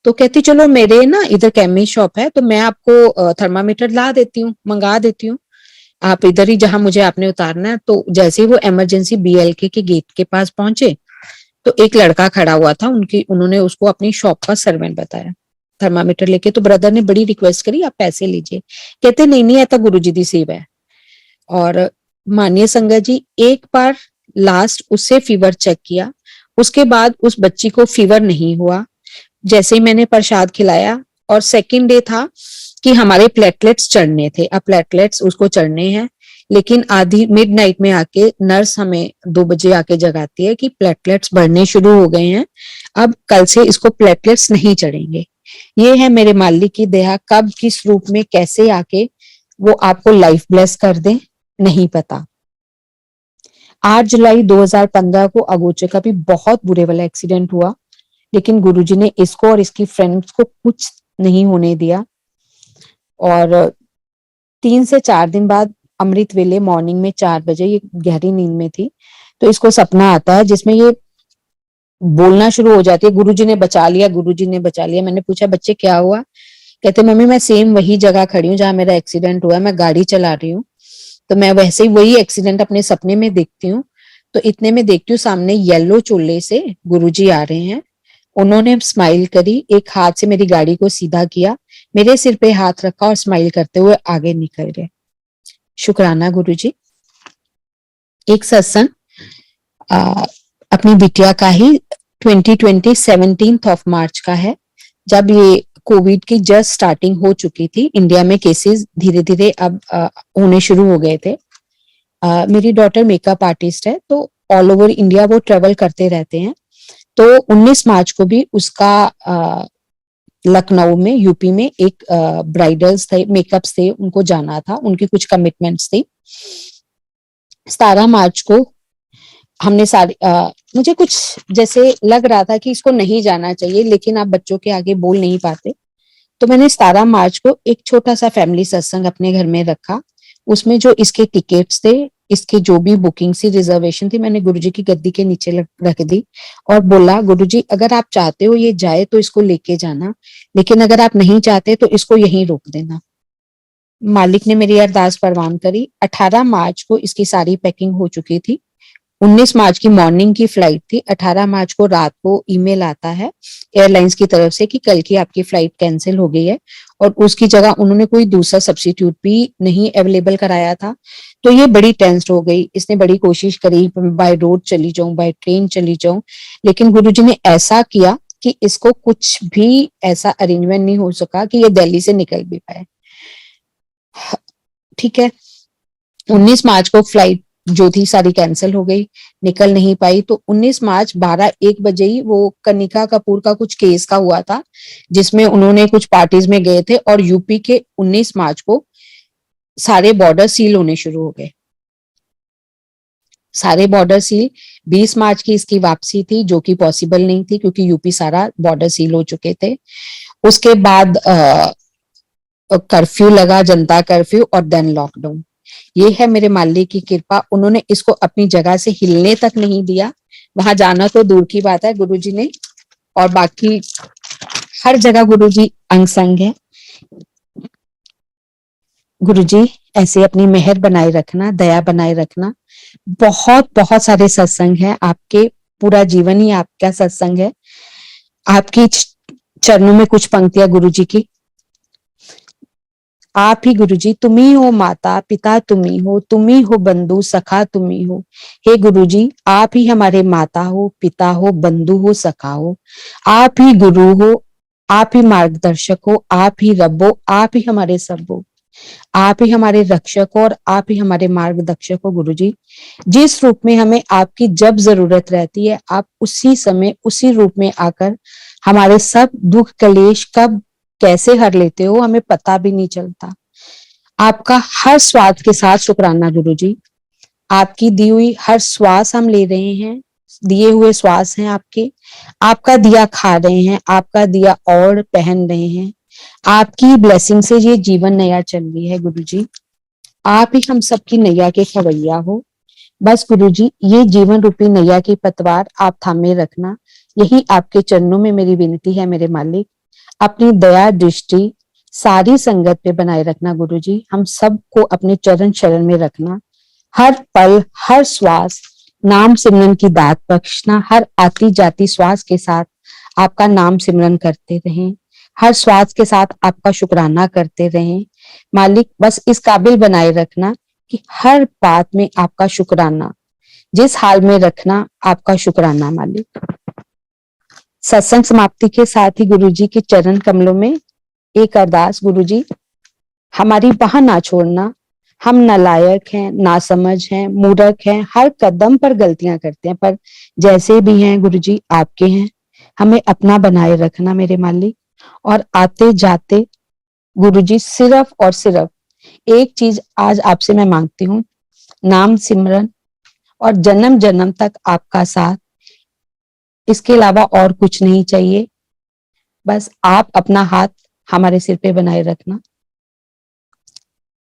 तो कहती चलो मेरे ना इधर केमिस्ट शॉप है, तो मैं आपको थर्मामीटर ला देती हूँ, मंगा देती हूँ, आप इधर ही जहां मुझे आपने उतारना है। तो जैसे ही वो इमरजेंसी BLK के गेट के पास पहुंचे, तो एक लड़का खड़ा हुआ था, उन्होंने उसको अपनी शॉप का सर्वेंट बताया थर्मामीटर लेके। तो ब्रदर ने बड़ी रिक्वेस्ट करी आप पैसे लीजिए, कहते नहीं नहीं ऐसा गुरुजी दी सेवा है। और मानिए संगत जी, एक बार लास्ट उससे फीवर चेक किया, उसके बाद उस बच्ची को फीवर नहीं हुआ। जैसे ही मैंने प्रसाद खिलाया, और सेकंड डे था कि हमारे प्लेटलेट्स चढ़ने थे, अब प्लेटलेट्स उसको चढ़ने हैं, लेकिन आधी मिडनाइट में आके नर्स हमें 2 बजे आके जगाती है कि प्लेटलेट्स बढ़ने शुरू हो गए हैं, अब कल से इसको प्लेटलेट्स नहीं चढ़ेंगे। ये है मेरे मालिक की दया, कब किस रूप में कैसे आके वो आपको लाइफ ब्लेस कर दे नहीं पता। 8 जुलाई 2015 को अगोचर का भी बहुत बुरे वाला एक्सीडेंट हुआ, लेकिन गुरुजी ने इसको और इसकी फ्रेंड्स को कुछ नहीं होने दिया। और 3 से 4 दिन बाद अमृत वेले मॉर्निंग में 4 बजे, ये गहरी नींद में थी, तो इसको सपना आता है जिसमें ये बोलना शुरू हो जाती है गुरुजी ने बचा लिया, गुरुजी ने बचा लिया। मैंने पूछा बच्चे क्या हुआ, कहते मम्मी मैं सेम वही जगह खड़ी हूँ जहां मेरा एक्सीडेंट हुआ, मैं गाड़ी चला रही हूँ, तो मैं वैसे ही वही एक्सीडेंट अपने सपने में देखती हूँ। तो इतने में देखती हूँ सामने येलो चोले से गुरुजी आ रहे हैं, उन्होंने स्माइल करी, एक हाथ से मेरी गाड़ी को सीधा किया, मेरे सिर पे हाथ रखा और स्माइल करते हुए आगे निकल गए। शुक्राना गुरुजी। एक सत्संग अपनी बिटिया का ही 2020 17 मार्च का है, जब ये कोविड की जस्ट स्टार्टिंग हो चुकी थी, इंडिया में केसेस धीरे धीरे अब होने शुरू हो गए थे। मेरी डॉटर मेकअप आर्टिस्ट है, तो ऑल ओवर इंडिया वो ट्रेवल करते रहते हैं। तो 19 मार्च को भी उसका लखनऊ में, यूपी में एक ब्राइडल्स थे, मेकअप्स थे, उनको जाना था, उनकी कुछ कमिटमेंट्स थी। 17 मार्च को हमने सारी मुझे कुछ जैसे लग रहा था कि इसको नहीं जाना चाहिए, लेकिन आप बच्चों के आगे बोल नहीं पाते, तो मैंने 17 मार्च को एक छोटा सा फैमिली सत्संग अपने घर में रखा। उसमें जो इसके टिकट्स थे, इसकी जो भी बुकिंग सी, रिजर्वेशन थी, मैंने गुरुजी की गद्दी के नीचे रख दी और बोला गुरुजी अगर आप चाहते हो ये जाए तो इसको लेके जाना, लेकिन अगर आप नहीं चाहते तो इसको यहीं रोक देना। मालिक ने मेरी अरदास परवान करी। 18 मार्च को इसकी सारी पैकिंग हो चुकी थी। 19 मार्च की मॉर्निंग की फ्लाइट थी। 18 मार्च को रात को ईमेल आता है एयरलाइंस की तरफ से कि कल की आपकी फ्लाइट कैंसिल हो गई है, और उसकी जगह उन्होंने कोई दूसरा सब्स्टिट्यूट भी नहीं अवेलेबल कराया था। तो ये बड़ी टेंस्ड हो गई, इसने बड़ी कोशिश करी बाय रोड चली जाऊं, बाय ट्रेन चली जाऊं, लेकिन गुरुजी ने ऐसा किया कि इसको कुछ भी ऐसा अरेंजमेंट नहीं हो सका कि ये दिल्ली से निकल भी पाए। ठीक है, 19 मार्च को फ्लाइट जो थी सारी कैंसिल हो गई, निकल नहीं पाई। तो 19 मार्च 12-1 बजे ही वो कनिका कपूर का कुछ केस का हुआ था, जिसमें उन्होंने कुछ पार्टीज में गए थे, और यूपी के 19 मार्च को सारे बॉर्डर सील होने शुरू हो गए। सारे बॉर्डर सील। 20 मार्च की इसकी वापसी थी, जो कि पॉसिबल नहीं थी क्योंकि यूपी सारा बॉर्डर सील हो चुके थे। उसके बाद कर्फ्यू लगा, जनता कर्फ्यू, और देन लॉकडाउन। ये है मेरे मालिक की कृपा, उन्होंने इसको अपनी जगह से हिलने तक नहीं दिया। वहां जाना तो दूर की बात है गुरुजी ने, और बाकी हर जगह गुरुजी अंग संग है। गुरुजी ऐसे अपनी मेहर बनाए रखना, दया बनाए रखना। बहुत बहुत सारे सत्संग हैं आपके, पूरा जीवन ही आपका सत्संग है। आपकी चरणों में कुछ पंक्तियां गुरुजी की। आप ही गुरुजी, तुम ही हो माता पिता, तुम ही हो बंधु सखा, तुम ही हो। हे गुरुजी, आप ही हमारे माता हो, पिता हो, बंधु हो, सखा हो। आप ही गुरु हो, आप ही मार्गदर्शक हो, आप ही रब हो, आप ही हमारे सब हो। आप ही हमारे रक्षक हो और आप ही हमारे मार्गदर्शक हो गुरुजी। जिस रूप में हमें आपकी जब जरूरत रहती है, आप उसी समय उसी रूप में आकर हमारे सब दुख कलेश कब कैसे हर लेते हो, हमें पता भी नहीं चलता। आपका हर स्वाद के साथ शुक्राना गुरुजी। आपकी दी हुई हर श्वास हम ले रहे हैं, दिए हुए श्वास हैं आपके, आपका दिया खा रहे हैं, आपका दिया और पहन रहे हैं। आपकी ब्लेसिंग से ये जीवन नया चल रही है गुरुजी। आप ही हम सबकी नैया के खवैया हो। बस गुरुजी, ये जीवन रूपी नैया की पतवार आप थामे रखना, यही आपके चरणों में मेरी विनती है मेरे मालिक। अपनी दया दृष्टि सारी संगत पे बनाए रखना गुरुजी। हम सबको अपने चरण शरण में रखना। हर पल हर श्वास नाम सिमरन की दात बख्शना। हर आती जाती श्वास के साथ आपका नाम सिमरन करते रहें, हर श्वास के साथ आपका शुक्राना करते रहें मालिक। बस इस काबिल बनाए रखना कि हर बात में आपका शुक्राना, जिस हाल में रखना आपका शुक्राना मालिक। सत्संग समाप्ति के साथ ही गुरुजी के चरण कमलों में एक अरदास। गुरुजी, हमारी बाह ना छोड़ना। हम नालायक हैं, नासमझ हैं, मूर्ख हैं, हर कदम पर गलतियां करते हैं, पर जैसे भी हैं गुरुजी आपके हैं। हमें अपना बनाए रखना मेरे मालिक। और आते जाते गुरुजी सिर्फ और सिर्फ एक चीज आज आपसे मैं मांगती हूँ, नाम सिमरन और जन्म जन्म तक आपका साथ। इसके अलावा और कुछ नहीं चाहिए। बस आप अपना हाथ हमारे सिर पे बनाए रखना।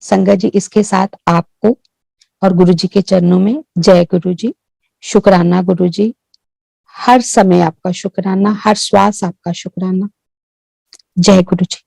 संगत जी, इसके साथ आपको और गुरुजी के चरणों में जय गुरुजी। शुक्राना गुरुजी, हर समय आपका शुक्राना, हर श्वास आपका शुक्राना। जय गुरुजी।